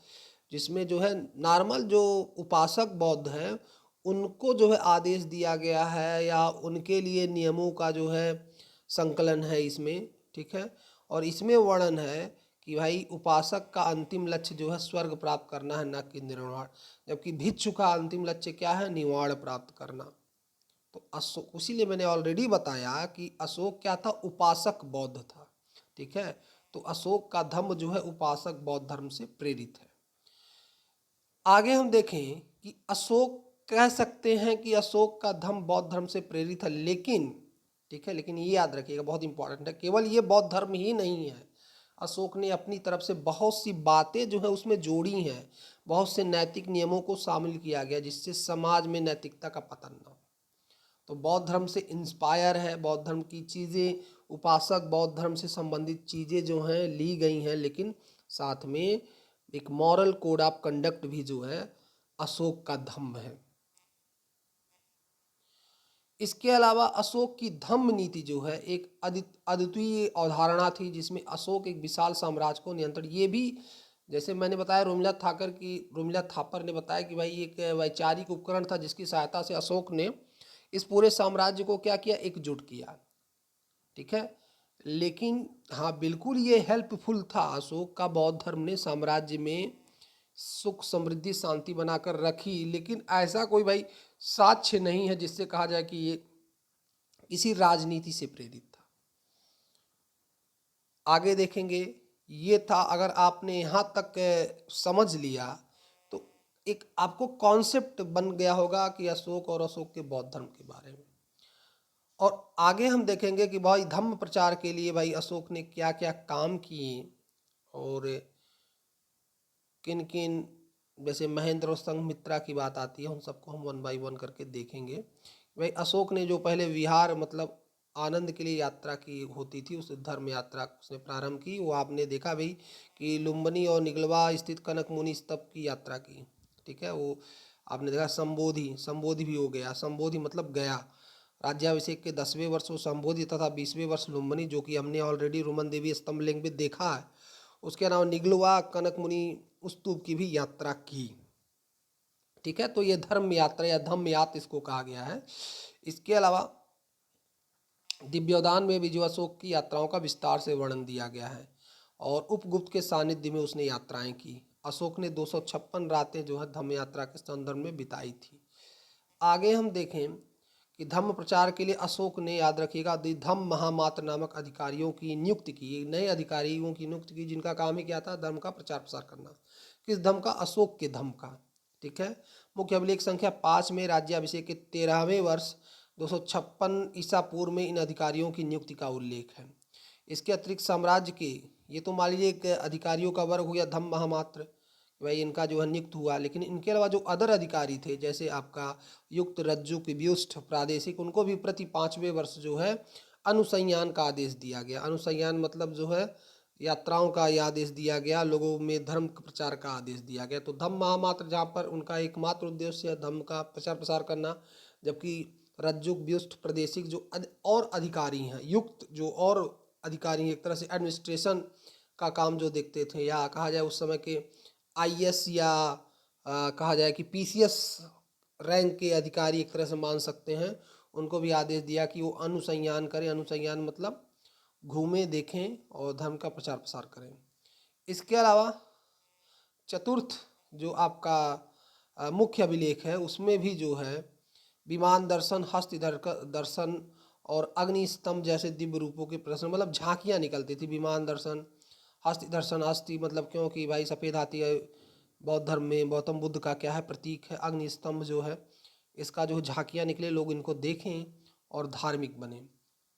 जिसमें जो है नॉर्मल जो उपासक बौद्ध हैं उनको जो है आदेश दिया गया है या उनके लिए नियमों का जो है संकलन है इसमें, ठीक है। और इसमें वर्णन है कि भाई उपासक का अंतिम लक्ष्य जो है स्वर्ग प्राप्त करना है, न कि निर्वाण, जबकि भिक्षु का अंतिम लक्ष्य क्या है, निवाण प्राप्त करना। तो अशोक, इसीलिए मैंने ऑलरेडी बताया कि अशोक क्या था, उपासक बौद्ध था, ठीक है। तो अशोक का धम्म जो है उपासक बौद्ध धर्म से प्रेरित है। आगे हम देखें कि अशोक, कह सकते हैं कि अशोक का धर्म बौद्ध धर्म से प्रेरित है, लेकिन ठीक है, लेकिन ये याद रखिएगा, बहुत इंपॉर्टेंट है, केवल ये बौद्ध धर्म ही नहीं है। अशोक ने अपनी तरफ से बहुत सी बातें जो है उसमें जोड़ी हैं, बहुत से नैतिक नियमों को शामिल किया गया जिससे समाज में नैतिकता का पतन न हो। तो बौद्ध धर्म से इंस्पायर है, बौद्ध धर्म की चीज़ें, उपासक बौद्ध धर्म से संबंधित चीज़ें जो हैं ली गई हैं, लेकिन साथ में एक मॉरल कोड ऑफ कंडक्ट भी जो है अशोक का धम्म है। इसके अलावा अशोक की धम्म नीति जो है एक अद्वितीय अवधारणा थी, जिसमें अशोक एक विशाल साम्राज्य को नियंत्रण, ये भी जैसे मैंने बताया, रोमिला थापर ने बताया कि भाई एक वैचारिक उपकरण था जिसकी सहायता से अशोक ने इस पूरे साम्राज्य को क्या किया, एकजुट किया, ठीक है। लेकिन हाँ, बिल्कुल ये हेल्पफुल था अशोक का, बौद्ध धर्म ने साम्राज्य में सुख समृद्धि शांति बनाकर रखी, लेकिन ऐसा कोई भाई साक्ष्य नहीं है जिससे कहा जाए कि ये किसी राजनीति से प्रेरित था। आगे देखेंगे, ये था, अगर आपने यहाँ तक समझ लिया तो एक आपको कॉन्सेप्ट बन गया होगा कि अशोक और अशोक के बौद्ध धर्म के बारे में। और आगे हम देखेंगे कि भाई धम्म प्रचार के लिए भाई अशोक ने क्या क्या काम किए, और किन किन, जैसे महेंद्र और संघमित्रा की बात आती है, उन सबको हम वन बाय वन करके देखेंगे। भाई अशोक ने जो पहले विहार मतलब आनंद के लिए यात्रा की होती थी, उस धर्म यात्रा उसने प्रारंभ की, वो आपने देखा भाई कि लुम्बिनी और निगलवा स्थित कनक मुनि स्तूप की यात्रा की, ठीक है। वो आपने देखा, संबोधि भी हो गया, संबोधि मतलब गया, राज्याभिषेक के 10वें वर्ष वो संबोधि तथा 20वें वर्ष लुम्बिनी, जो कि हमने ऑलरेडी रोमन देवी स्तंभलिंग में देखा है। उसके अलावा निगलवा कनक मुनि स्तूप की भी यात्रा की, ठीक है। तो ये धर्म यात्रा या धम्म यात्रा इसको कहा गया है। इसके अलावा दिव्योदान में भी जो अशोक की यात्राओं का विस्तार से वर्णन दिया गया है, और उपगुप्त के सानिध्य में उसने यात्राएं की। अशोक ने 256 रातें जो है धम्म यात्रा के संदर्भ में बिताई थी। आगे हम देखें कि धम्म प्रचार के लिए अशोक ने, याद रखिएगा, धम्म महामात्र नामक अधिकारियों की नियुक्ति की, नए अधिकारियों की नियुक्ति की, जिनका काम ही क्या था, धर्म का प्रचार प्रसार करना। किस धम्म का, अशोक के धम्म का, ठीक है। मुख्य अभिलेख संख्या 5 में राज्याभिषेक के 13वें वर्ष 256 ईसा पूर्व में इन अधिकारियों की नियुक्ति का उल्लेख है। इसके अतिरिक्त साम्राज्य के, ये तो मान लीजिए एक अधिकारियों का वर्ग हो गया धम्म महामात्र, भाई इनका जो है नियुक्त हुआ, लेकिन इनके अलावा जो अदर अधिकारी थे, जैसे आपका युक्त, रज्जुक, व्युष्ठ, प्रादेशिक, उनको भी प्रति 5वें वर्ष जो है अनुसंयान का आदेश दिया गया। अनुसंयान मतलब जो है यात्राओं का ये आदेश दिया गया, लोगों में धर्म प्रचार का आदेश दिया गया। तो धम्म महामात्र जहाँ पर उनका एकमात्र उद्देश्य है धर्म का प्रचार प्रसार करना, जबकि रज्जुक, व्युष्ठ, प्रादेशिक जो और अधिकारी हैं, युक्त जो और अधिकारी एक तरह से एडमिनिस्ट्रेशन का काम जो देखते थे, या कहा जाए उस समय के आईएएस या कहा जाए कि पीसीएस रैंक के अधिकारी एक तरह से मान सकते हैं, उनको भी आदेश दिया कि वो अनुसंयान करें। अनुसंयान मतलब घूमें, देखें और धर्म का प्रचार प्रसार करें। इसके अलावा चतुर्थ जो आपका मुख्य अभिलेख है, उसमें भी जो है विमान दर्शन, हस्त दर्शन और अग्नि स्तंभ जैसे दिव्य रूपों के प्रदर्शन, मतलब झांकियाँ निकलती थी। विमान दर्शन, हस्ति दर्शन, हस्ति मतलब क्योंकि भाई सफ़ेद हाथी है बौद्ध धर्म में, गौतम बुद्ध का क्या है, प्रतीक है। अग्नि स्तंभ जो है इसका जो झांकियाँ निकले, लोग इनको देखें और धार्मिक बने।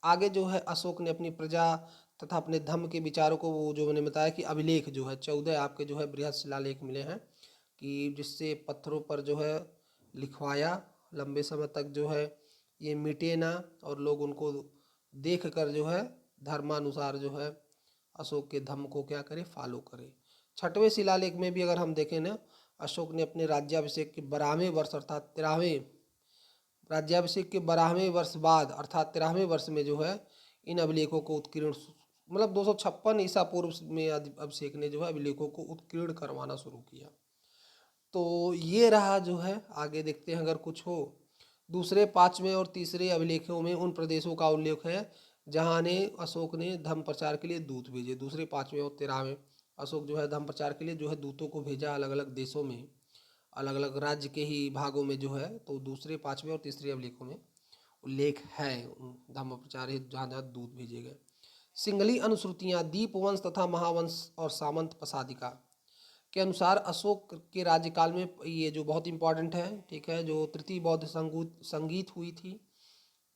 आगे जो है अशोक ने अपनी प्रजा तथा अपने धर्म के विचारों को, वो जो मैंने बताया कि अभिलेख जो है 14 आपके जो है बृहद शिलालेख मिले हैं, कि जिससे पत्थरों पर जो है लिखवाया, लंबे समय तक जो है ये मिटे ना, और लोग उनको देख कर जो है धर्मानुसार जो है अशोक के धम्म को क्या करे, फॉलो करे। 6वें शिलालेख में भी अगर हम देखें ना, अशोक ने अपने राज्याभिषेक के 12वें वर्ष अर्थात 13वें राज्याभिषेक के 12वें वर्ष बाद अर्थात 13वें वर्ष में जो है इन अभिलेखों को उत्कीर्ण, मतलब 256 ईसा पूर्व में अभिषेक ने जो है अभिलेखों को उत्कीर्ण करवाना शुरू किया। तो ये रहा जो है, आगे देखते हैं अगर कुछ हो। दूसरे, पांचवें और तीसरे अभिलेखों में उन प्रदेशों का उल्लेख है जहाँ ने अशोक ने धर्म प्रचार के लिए दूत भेजे। दूसरे, पांचवें और 13वें अशोक जो है धर्म प्रचार के लिए जो है दूतों को भेजा अलग अलग देशों में, अलग अलग राज्य के ही भागों में जो है। तो दूसरे, पांचवें और तीसरे अभिलेखों में उल्लेख है धर्म प्रचार हेतु जहाँ जहाँ दूत भेजे गए। सिंगली अनुश्रुतियाँ दीपवंश तथा महावंश और सामंत पसादिका के अनुसार अशोक के राज्यकाल में, ये जो बहुत इंपॉर्टेंट है, ठीक है, जो तृतीय बौद्ध संगीत हुई थी,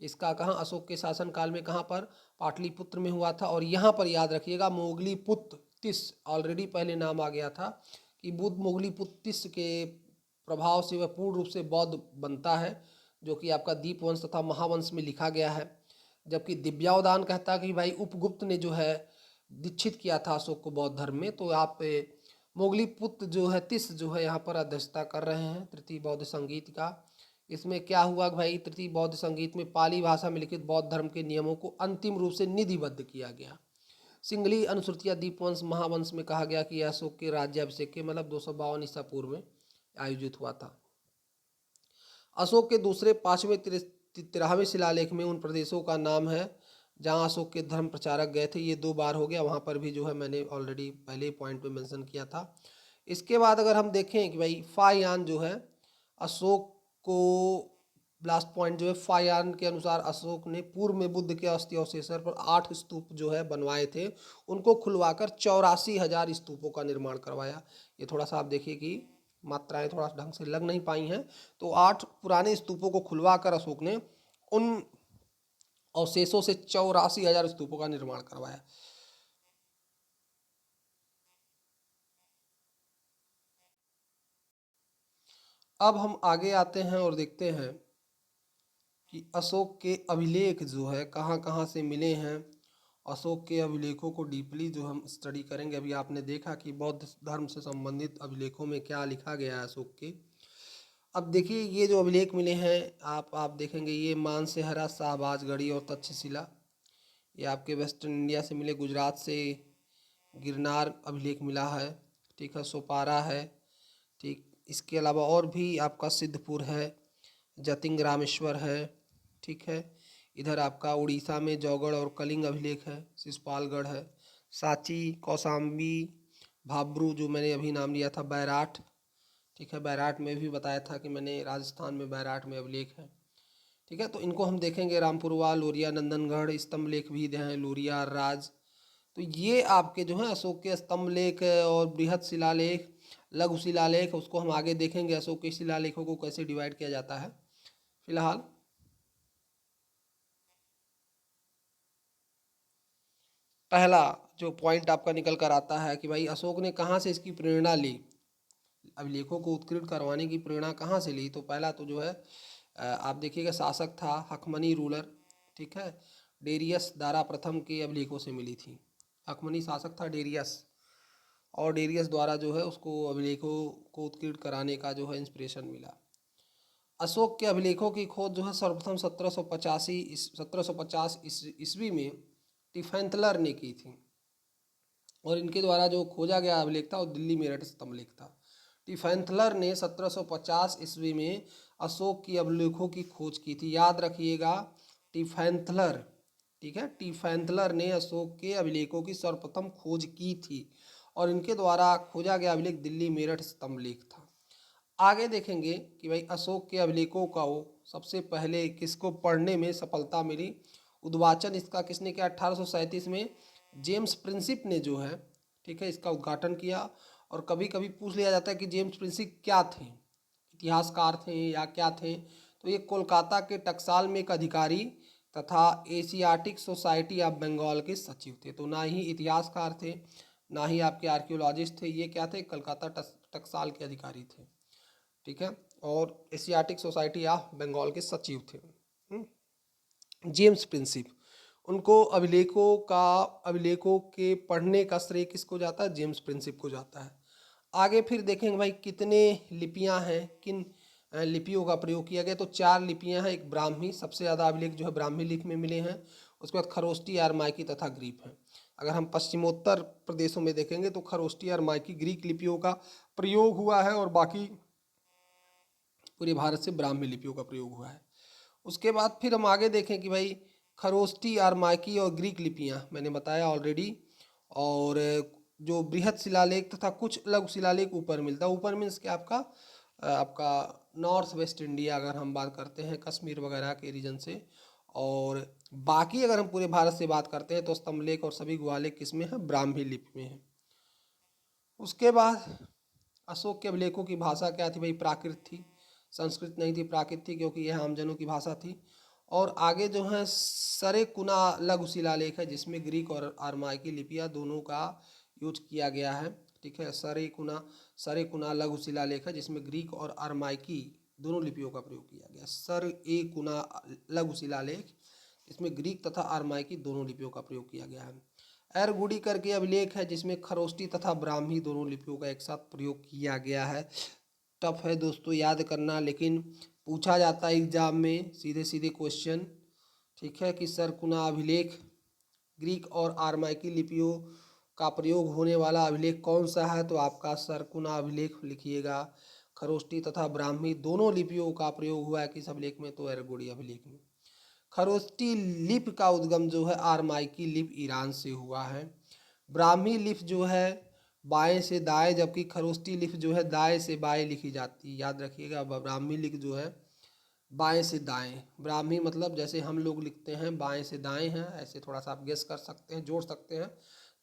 इसका कहाँ, अशोक के शासनकाल में कहाँ पर, पाटलिपुत्र में हुआ था। और यहाँ पर याद रखिएगा मोगलीपुत्र तिस, ऑलरेडी पहले नाम आ गया था कि बुद्ध मोगलीपुत्र तिस के प्रभाव से वह पूर्ण रूप से बौद्ध बनता है, जो कि आपका दीपवंश तथा महावंश में लिखा गया है। जबकि दिव्यावदान कहता है कि भाई उपगुप्त ने जो है दीक्षित किया था अशोक को बौद्ध धर्म में। तो यहाँ पे मोगलीपुत्र जो है तिस जो है यहाँ पर अध्यक्षता कर रहे हैं तृतीय बौद्ध संगीत का। इसमें क्या हुआ भाई, तृतीय बौद्ध संगीत में पाली भाषा में लिखित बौद्ध धर्म के नियमों को अंतिम रूप से निधिबद्ध किया गया। सिंगली अनुश्रुतिया दीपवंश महावंश में कहा गया कि यह अशोक के राज्याभिषेक के मतलब 252 ईसा पूर्व में आयोजित हुआ था। अशोक के दूसरे, पांचवें, 13वें शिलालेख में उन प्रदेशों का नाम है जहां अशोक के धर्म प्रचारक गए थे। ये 2 बार हो गया, वहां पर भी जो है मैंने ऑलरेडी पहले पॉइंट में मेंशन किया था। इसके बाद अगर हम देखें कि भाई फायान जो है अशोक को, लास्ट पॉइंट जो है फायान के अनुसार अशोक ने पूर्व में बुद्ध के अस्थि अवशेषर पर 8 स्तूप जो है बनवाए थे, उनको खुलवाकर 84,000 स्तूपों का निर्माण करवाया। ये थोड़ा सा आप देखिए कि मात्राएं थोड़ा ढंग से लग नहीं पाई हैं। तो 8 पुराने स्तूपों को खुलवा कर अशोक ने उन अवशेषों से 84,000 स्तूपों का निर्माण करवाया। अब हम आगे आते हैं और देखते हैं कि अशोक के अभिलेख जो है कहाँ कहाँ से मिले हैं। अशोक के अभिलेखों को डीपली जो हम स्टडी करेंगे। अभी आपने देखा कि बौद्ध धर्म से संबंधित अभिलेखों में क्या लिखा गया है अशोक के। अब देखिए ये जो अभिलेख मिले हैं, आप देखेंगे ये मानसेहरा, शाहबाजगढ़ी और तक्षशिला, ये आपके वेस्टर्न इंडिया से मिले। गुजरात से गिरनार अभिलेख मिला है, ठीक है, सोपारा है, ठीक। इसके अलावा और भी आपका सिद्धपुर है, जतिंग रामेश्वर है, ठीक है। इधर आपका उड़ीसा में जौगढ़ और कलिंग अभिलेख है, शिशुपालगढ़ है, सांची, कौसाम्बी, भाब्रू जो मैंने अभी नाम लिया था, बैराठ, ठीक है। बैराठ में भी बताया था कि मैंने राजस्थान में बैराठ में अभिलेख है, ठीक है। तो इनको हम देखेंगे, रामपुरवा, लोरिया, नंदनगढ़, स्तंभ लेख भी हैं, लोरिया, राज। तो ये आपके जो है अशोक के स्तंभ लेख और बृहद शिलालेख, लघु शिलालेख, उसको हम आगे देखेंगे अशोक के शिलालेखों को कैसे डिवाइड किया जाता है। फिलहाल पहला जो पॉइंट आपका निकल कर आता है कि भाई अशोक ने कहाँ से इसकी प्रेरणा ली, अभिलेखों को उत्कीर्ण करवाने की प्रेरणा कहाँ से ली। तो पहला तो जो है आप देखिएगा शासक था हकमनी रूलर, ठीक है। डेरियस दारा प्रथम के अभिलेखों से मिली थी। हकमनी शासक था डेरियस, और डेरियस द्वारा जो है उसको अभिलेखों को उत्कीर्ण कराने का जो है इंस्पिरेशन मिला। अशोक के अभिलेखों की खोज जो है सर्वप्रथम 1750 ईस्वी में टिफेंथलर ने की थी, और इनके द्वारा जो खोजा गया अभिलेख था वो दिल्ली मेरठ स्तंभ लेख था। टिफेंथलर ने 1750 ईस्वी में अशोक की अभिलेखों की खोज की थी, याद रखिएगा, टिफेंथलर, ठीक है। टिफेंथलर ने अशोक के अभिलेखों की सर्वप्रथम खोज की थी, और इनके द्वारा खोजा गया अभिलेख दिल्ली मेरठ स्तंभ लेख था। आगे देखेंगे कि भाई अशोक के अभिलेखों का वो सबसे पहले किसको पढ़ने में सफलता मिली, उद्वाचन इसका किसने किया, 1837 में जेम्स प्रिंसिप ने जो है, ठीक है, इसका उद्घाटन किया। और कभी कभी पूछ लिया जाता है कि जेम्स प्रिंसिप क्या थे, इतिहासकार थे या क्या थे। तो ये कोलकाता के टकसाल में एक अधिकारी तथा एशियाटिक सोसाइटी ऑफ बंगाल के सचिव थे। तो ना ही इतिहासकार थे, ना ही आपके आर्कियोलॉजिस्ट थे, ये क्या थे, कलकत्ता टकसाल के अधिकारी थे, ठीक है, और एशियाटिक सोसाइटी ऑफ बंगाल के सचिव थे। जेम्स प्रिंसिप, उनको अभिलेखों के पढ़ने का श्रेय किसको जाता है, जेम्स प्रिंसिप को जाता है। आगे फिर देखेंगे भाई कितने लिपियां हैं, किन लिपियों का प्रयोग किया गया। तो 4 लिपियां हैं, एक ब्राह्मी, सबसे ज़्यादा अभिलेख जो है ब्राह्मी लिपि में मिले हैं। उसके बाद खरोष्टी, अरमाइकी तथा ग्रीक हैं। अगर हम पश्चिमोत्तर प्रदेशों में देखेंगे तो खरोष्टी, अरमाइकी, ग्रीक लिपियों का प्रयोग हुआ है, और बाकी पूरे भारत से ब्राह्मी लिपियों का प्रयोग हुआ है। उसके बाद फिर हम आगे देखें कि भाई खरोष्टी, अरामाइकी और ग्रीक लिपियाँ मैंने बताया ऑलरेडी। और जो बृहद शिलालेख तथा कुछ लघु शिलालेख ऊपर मिलता है। ऊपर मीन्स कि आपका नॉर्थ वेस्ट इंडिया, अगर हम बात करते हैं कश्मीर वगैरह के रीजन से। और बाकी अगर हम पूरे भारत से बात करते हैं तो स्तंभलेख और सभी गुहालेख किसमें है? ब्राह्मी लिपि में है। उसके बाद अशोक के अभिलेखों की भाषा क्या थी भाई? प्राकृत थी, संस्कृत नहीं थी, प्राकृत थी, क्योंकि यह आमजनों की भाषा थी। और आगे जो है सरेकुना लघु शिलालेख है, जिसमें ग्रीक और अरामाइकी लिपियाँ दोनों का यूज किया गया है। ठीक है, सरेकुना लघु शिलालेख है, जिसमें ग्रीक और अरामाइकी दोनों लिपियों का प्रयोग किया गया। सरेकुना लघु शिलालेख, इसमें ग्रीक तथा अरामाइकी दोनों लिपियों का प्रयोग किया गया है। एरगुडी करके अभिलेख है, जिसमें खरोष्टी तथा ब्राह्मी दोनों लिपियों का एक साथ प्रयोग किया गया है। टफ है दोस्तों याद करना, लेकिन पूछा जाता है एग्जाम में सीधे सीधे क्वेश्चन। ठीक है, कि सरकुना अभिलेख ग्रीक और अरामाइकी लिपियों का प्रयोग होने वाला अभिलेख कौन सा है? तो आपका सरकुना अभिलेख लिखिएगा। खरोष्टी तथा ब्राह्मी दोनों लिपियों का प्रयोग हुआ है किस अभिलेख में? तो एरगुडी अभिलेख में। खरोष्टी लिपि का उद्गम जो है अरामाइकी लिपि ईरान से हुआ है। ब्राह्मी लिपि जो है बाएं से दाएं, जबकि खरोष्टी लिपि जो है दाएं से बाएं लिखी जाती है। याद रखिएगा, ब्राह्मी लिपि जो है बाएं से दाएं। ब्राह्मी मतलब जैसे हम लोग लिखते हैं बाएं से दाएं हैं, ऐसे थोड़ा सा आप गेस कर सकते हैं, जोड़ सकते हैं।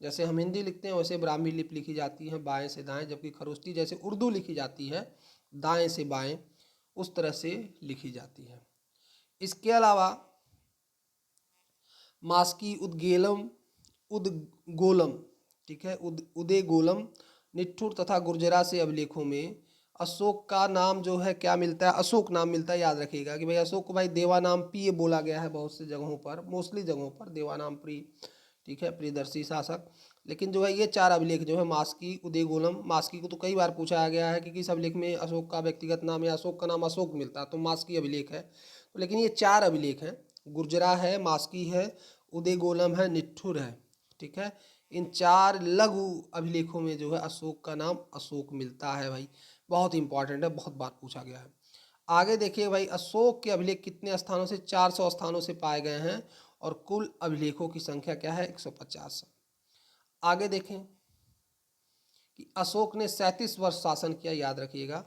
जैसे हम हिंदी लिखते हैं वैसे ब्राह्मी लिपि लिखी जाती है बाएं से दाएं, जबकि खरोष्टी जैसे उर्दू लिखी जाती है दाएं से बाएं, उस तरह से लिखी जाती है। इसके अलावा मास्की उदगोलम, ठीक है, उदेगोलम, निट्ठुर तथा गुर्जरा से अभिलेखों में अशोक का नाम जो है क्या मिलता है? अशोक नाम मिलता है। याद रखिएगा कि भाई अशोक को भाई देवा नाम प्रिय बोला गया है बहुत से जगहों पर, मोस्टली जगहों पर देवा नाम प्रिय। ठीक है, प्रियदर्शी शासक। लेकिन जो है ये चार अभिलेख जो है मास्की, उदेगोलम, मास्की को तो कई बार पूछा गया है कि किस अभिलेख में अशोक का व्यक्तिगत नाम या अशोक का नाम अशोक मिलता है, तो मास्की अभिलेख है। तो लेकिन ये चार अभिलेख हैं, गुर्जरा है, मास्की है, उदेगोलम है, निट्ठुर है। ठीक है, इन चार लघु अभिलेखों में जो है अशोक का नाम अशोक मिलता है भाई। बहुत इंपॉर्टेंट है, बहुत बार पूछा गया है। आगे देखिए भाई, अशोक के अभिलेख कितने स्थानों से? 400 स्थानों से पाए गए हैं, और कुल अभिलेखों की संख्या क्या है? 150। आगे देखें कि अशोक ने 37 वर्ष शासन किया। याद रखिएगा,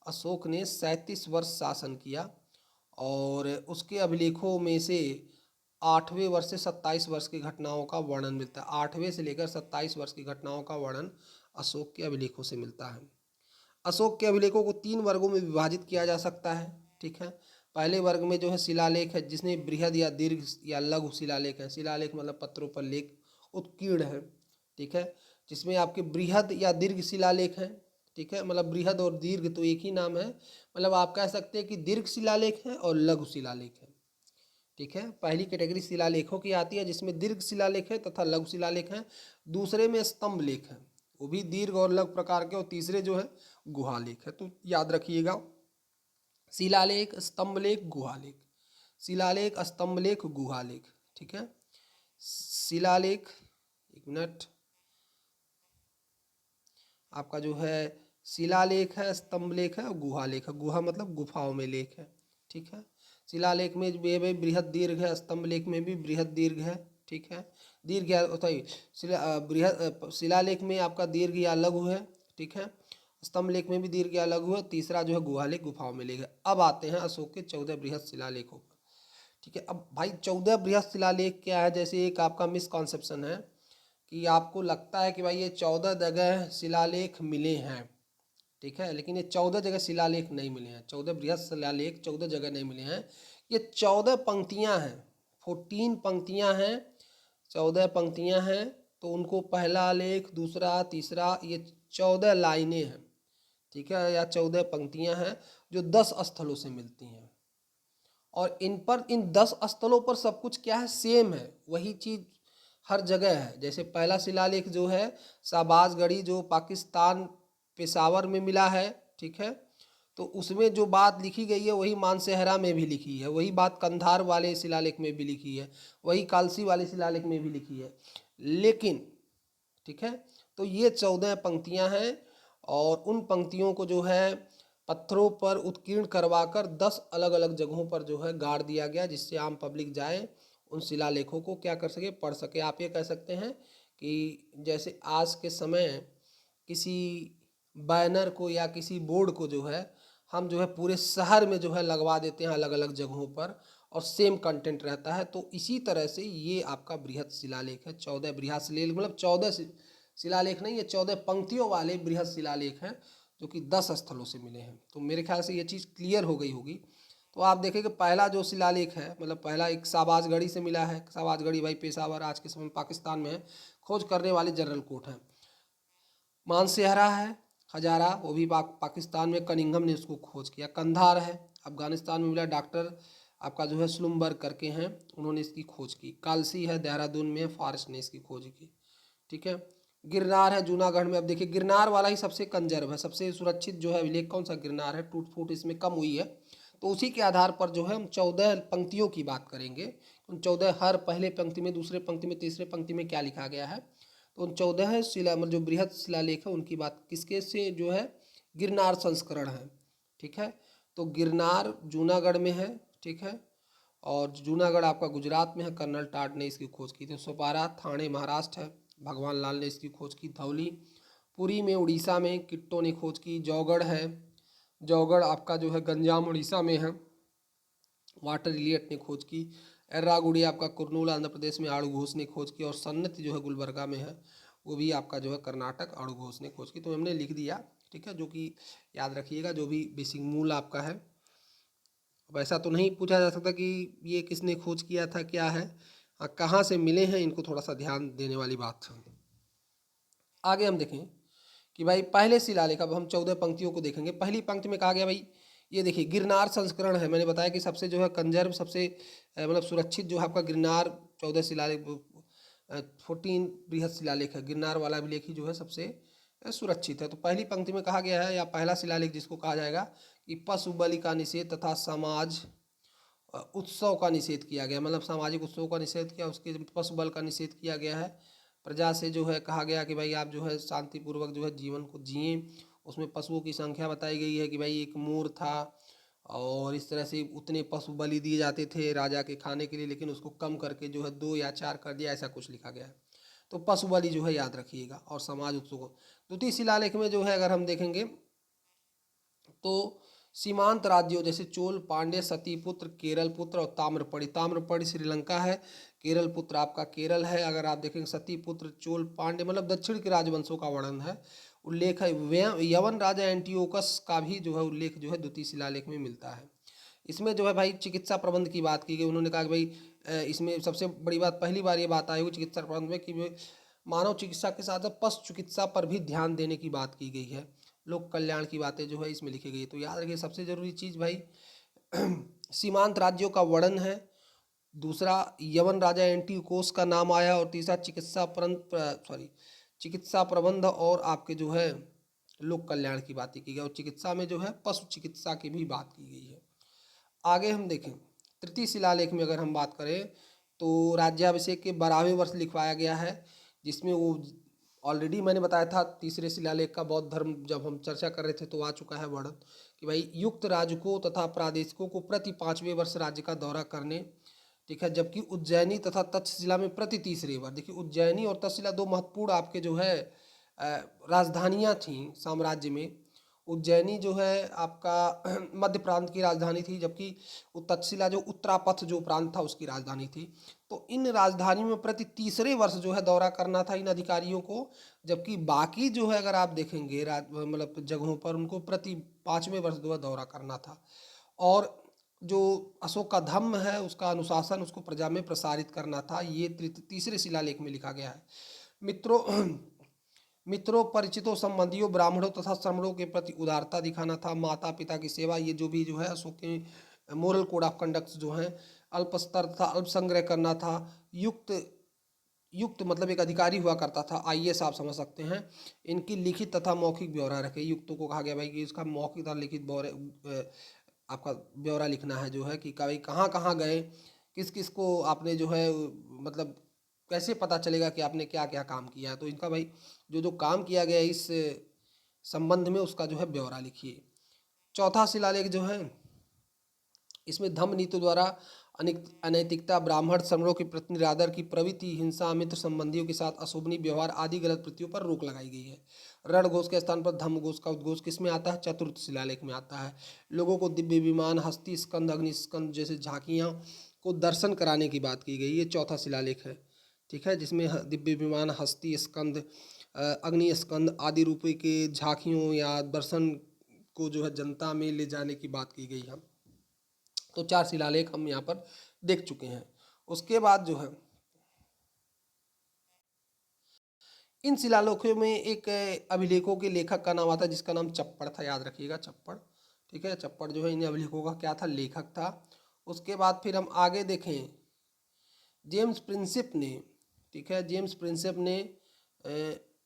अशोक ने 37 वर्ष शासन किया, और उसके अभिलेखों में से 8वें वर्ष से 27 वर्ष की घटनाओं का वर्णन मिलता है। 8वें से लेकर 27 वर्ष की घटनाओं का वर्णन अशोक के अभिलेखों से मिलता है। अशोक के अभिलेखों को 3 वर्गों में विभाजित किया जा सकता है। ठीक है, पहले वर्ग में जो है शिलालेख है, जिसमें बृहद या दीर्घ या लघु शिलालेख है। शिलालेख मतलब पत्रों पर लेख, उत्कीर्ण है। ठीक है, जिसमें आपके बृहद या दीर्घ शिलालेख है। ठीक है, मतलब बृहद और दीर्घ तो एक ही नाम है, मतलब आप कह सकते हैं कि दीर्घ शिलालेख है और लघु शिलालेख है। ठीक है, पहली कैटेगरी शिलालेखों की आती है, जिसमें दीर्घ शिलालेख है तथा लघु शिलालेख है। दूसरे में स्तंभ लेख है, वो भी दीर्घ और लघु प्रकार के। और तीसरे जो है गुहालेख है। तो याद रखिएगा, शिलालेख, स्तंभलेख, गुहालेख। शिलालेख, स्तंभलेख, गुहालेख। ठीक है, शिलालेख, एक मिनट, आपका जो है शिलालेख है, स्तंभलेख है और गुहालेख है। गुहा मतलब गुफाओं में लेख है। ठीक है, शिलालेख में भी बृहद दीर्घ है, स्तंभलेख में भी बृहद दीर्घ है। ठीक है, दीर्घ या सॉरी बृहद शिलालेख में आपका दीर्घ या लघु है। ठीक है, स्तंभलेख में भी दीर्घ या लघु है। तीसरा जो है गुहालेख, गुफाओं में लेख है। अब आते हैं अशोक के 14 बृहद शिलालेखों पर। ठीक है, अब भाई 14 बृहद शिलालेख क्या है? जैसे एक आपका मिसकॉन्सेप्शन है कि आपको लगता है कि भाई ये 14 जगह शिलालेख मिले हैं। ठीक है, लेकिन ये 14 जगह शिलालेख नहीं मिले हैं। 14 बृहद शिलालेख 14 जगह नहीं मिले हैं। ये 14 पंक्तियां हैं, 14 पंक्तियां हैं, 14 पंक्तियां हैं। तो उनको पहला लेख, दूसरा, तीसरा, ये 14 लाइनें हैं। ठीक है, या 14 पंक्तियां हैं जो 10 स्थलों से मिलती हैं। और इन पर, इन 10 स्थलों पर सब कुछ क्या है? सेम है, वही चीज़ हर जगह है। जैसे पहला शिलालेख जो है शाहबाजगढ़ी, जो पाकिस्तान पेशावर में मिला है। ठीक है, तो उसमें जो बात लिखी गई है वही मानसेहरा में भी लिखी है, वही बात कंधार वाले शिलालेख में भी लिखी है, वही कालसी वाले शिलालेख में भी लिखी है। लेकिन ठीक है, तो ये 14 पंक्तियां हैं, और उन पंक्तियों को जो है पत्थरों पर उत्कीर्ण करवाकर 10 अलग अलग जगहों पर जो है गाड़ दिया गया, जिससे आम पब्लिक जाए उन शिलालेखों को क्या कर सके, पढ़ सके। आप ये कह सकते हैं कि जैसे आज के समय किसी बैनर को या किसी बोर्ड को जो है हम जो है पूरे शहर में जो है लगवा देते हैं अलग अलग जगहों पर, और सेम कंटेंट रहता है। तो इसी तरह से ये आपका बृहत शिलालेख है। 14 बृहत शिलालेख मतलब 14 शिलालेख नहीं, ये 14 पंक्तियों वाले बृहत शिलालेख हैं जो कि 10 स्थलों से मिले हैं। तो मेरे ख्याल से ये चीज़ क्लियर हो गई होगी। तो आप देखें कि पहला जो शिलालेख है, मतलब पहला एक शाहबाजगढ़ी से मिला है। शाहबाजगढ़ी भाई पेशावर आज के समय में पाकिस्तान में है, खोज करने वाले जनरल कोट हैं। मानसेहरा है हजारा, वो भी पाकिस्तान में कनिंघम ने उसको खोज किया। कंधार है अफगानिस्तान में मिला, डॉक्टर आपका जो है स्लुम्बर्ग करके हैं, उन्होंने इसकी खोज की। कालसी है देहरादून में, फारस ने इसकी खोज की। ठीक है। गिरनार है जूनागढ़ में। अब देखिए गिरनार वाला ही सबसे कंजर्व है, सबसे सुरक्षित जो है अभिलेख कौन सा, गिरनार है। टूट फूट इसमें कम हुई है, तो उसी के आधार पर जो है हम 14 पंक्तियों की बात करेंगे। उन 14 हर पहले पंक्ति में, दूसरे पंक्ति में, तीसरे पंक्ति में क्या लिखा गया है। तो उन 14 शिला मतलब जो बृहत शिलालेख है उनकी बात किसके से जो है, गिरनार संस्करण है। ठीक है। तो गिरनार जूनागढ़ में है। ठीक है। और जूनागढ़ आपका गुजरात में है, कर्नल टाड ने इसकी खोज की थी। सोपारा थाने महाराष्ट्र है, भगवान लाल ने इसकी खोज की। धौली पुरी में उड़ीसा में, किट्टो ने खोज की। जौगढ़ है, जौगढ़ आपका जो है गंजाम उड़ीसा में है, वाटर इलियट ने खोज की। एर्रागुड़ी आपका कुर्नूल आंध्र प्रदेश में, आड़ू घोष ने खोज की। और सन्नत जो है गुलबर्गा में है, वो भी आपका जो है कर्नाटक, आड़ू घोष ने खोज की। तो हमने लिख दिया। ठीक है, जो कि याद रखिएगा जो भी बेसिक मूल आपका है। अब ऐसा तो नहीं पूछा जा सकता कि ये किसने खोज किया था, क्या है, हाँ कहाँ से मिले हैं, इनको थोड़ा सा ध्यान देने वाली बात है। आगे हम देखें कि भाई पहले शिलालेख, अब हम 14 पंक्तियों को देखेंगे। पहली पंक्ति में कहा गया भाई, ये देखिए गिरनार संस्करण है। मैंने बताया कि सबसे जो है कंजर्व, सबसे मतलब सुरक्षित जो है आपका गिरनार 14 शिलालेख 14 बृहत शिलालेख है। गिरनार वाला अभिलेख ही जो है सबसे सुरक्षित है। तो पहली पंक्ति में कहा गया है, या पहला शिलालेख जिसको कहा जाएगा कि पशु बलि का निषेध तथा समाज उत्सव का निषेध किया गया, मतलब सामाजिक उत्सव का निषेध किया, उसके पशु बल का निषेध किया गया है। प्रजा से जो है कहा गया कि भाई आप जो है शांतिपूर्वक जो है जीवन को जिए। उसमें पशुओं की संख्या बताई गई है कि भाई एक मोर था, और इस तरह से उतने पशु बलि दिए जाते थे राजा के खाने के लिए, लेकिन उसको कम करके जो है 2 या 4 कर दिया, ऐसा कुछ लिखा गया है। तो पशु बलि जो है याद रखिएगा, और समाज उत्सव को। द्वितीय शिलालेख में जो है अगर हम देखेंगे तो सीमांत राज्यों जैसे चोल, पांड्य, सतीपुत्र, केरल पुत्र और ताम्रपड़ी। ताम्रपड़ी श्रीलंका है, केरल पुत्र आपका केरल है। अगर आप देखेंगे सतीपुत्र, चोल, पांड्य मतलब दक्षिण के राजवंशों का वर्णन है, उल्लेख है। यवन राजा एंटियोकस का भी जो है उल्लेख जो है द्वितीय शिलालेख में मिलता है। इसमें जो है भाई चिकित्सा प्रबंध की बात की गई। उन्होंने कहा कि भाई इसमें सबसे बड़ी बात, पहली बार ये बात आई हुई चिकित्सा प्रबंध में कि मानव चिकित्सा के साथ साथ पशु चिकित्सा पर भी ध्यान देने की बात की गई है। लोक कल्याण की बातें जो है इसमें लिखी गई है। तो याद रखिए सबसे जरूरी चीज़ भाई सीमांत राज्यों का वर्णन है। दूसरा यवन राजा एंटीकोस का नाम आया, और तीसरा चिकित्सा प्रबंध और आपके जो है लोक कल्याण की बातें की गई, और चिकित्सा में जो है पशु चिकित्सा की भी बात की गई है। आगे हम देखें तृतीय शिलालेख में अगर हम बात करें तो राज्याभिषेक के 12वें वर्ष लिखवाया गया है, जिसमें वो ऑलरेडी मैंने बताया था तीसरे शिलालेख का बौद्ध धर्म जब हम चर्चा कर रहे थे तो आ चुका है वर्णन कि भाई युक्त राजकों तथा प्रादेशिकों को प्रति 5वें वर्ष राज्य का दौरा करने। ठीक है। जबकि उज्जैनी तथा तक्षशिला में प्रति तीसरे वर्ष। देखिए उज्जैनी और तक्षशिला दो महत्वपूर्ण आपके जो है राजधानियाँ थीं साम्राज्य में। उज्जैनी जो है आपका मध्य प्रांत की राजधानी थी, जबकि तक्षशिला जो उत्तरापथ जो प्रांत था उसकी राजधानी थी। तो इन राजधानियों में प्रति तीसरे वर्ष जो है दौरा करना था इन अधिकारियों को, जबकि बाकी जो है अगर आप देखेंगे मतलब जगहों पर उनको प्रति 5वें वर्ष जो है दौरा करना था। और जो अशोक का धम्म है उसका अनुशासन उसको प्रजा में प्रसारित करना था, ये तीसरे शिलालेख में लिखा गया है। मित्रों मित्रों, परिचितों, संबंधियों, ब्राह्मणों तथा श्रमणों के प्रति उदारता दिखाना था। माता पिता की सेवा, ये जो भी जो है अशोक के मोरल कोड ऑफ कंडक्ट जो हैं। अल्प स्तर तथा अल्प संग्रह करना था। युक्त युक्त मतलब एक अधिकारी हुआ करता था, आईएएस आप समझ सकते हैं। इनकी लिखित तथा मौखिक ब्यौरा रखे। युक्तों को कहा गया भाई कि इसका मौखिक तथा लिखित ब्यौरे आपका ब्यौरा लिखना है, जो है कि भाई कहाँ कहाँ गए, किस किस को आपने जो है मतलब कैसे पता चलेगा कि आपने क्या क्या काम किया है। तो इनका भाई जो जो काम किया गया इस संबंध में उसका जो है ब्यौरा लिखिए। चौथा शिलालेख जो है, इसमें धम्म नीति द्वारा अनैतिकता, ब्राह्मण समारोह के प्रति निरादर की प्रवृत्ति, हिंसा, मित्र संबंधियों के साथ अशोभनीय व्यवहार आदि गलत प्रवृत्तियों पर रोक लगाई गई है। रण घोष के स्थान पर धम्म घोष का उद्घोष किस में आता है? चतुर्थ शिलालेख में आता है। लोगों को दिव्य विमान, हस्ती स्कंद, अग्नि स्कंद जैसे झांकियां को दर्शन कराने की बात की गई। ये चौथा शिलालेख है, ठीक है, जिसमें दिव्य विमान, हस्ती स्कंद, अग्नि स्कंद आदि रूपये के झांकियों या दर्शन को जो है जनता में ले जाने की बात की गई है। तो 4 शिलालेख हम यहाँ पर देख चुके हैं। उसके बाद जो है इन शिलालेखों में एक अभिलेखों के लेखक का नाम आता है जिसका नाम चप्पड़ था, याद रखिएगा चप्पड़, ठीक है। चप्पड़ जो है इन अभिलेखों का क्या था? लेखक था। उसके बाद फिर हम आगे देखें, जेम्स प्रिंसिप ने, ठीक है, जेम्स प्रिंसिप ने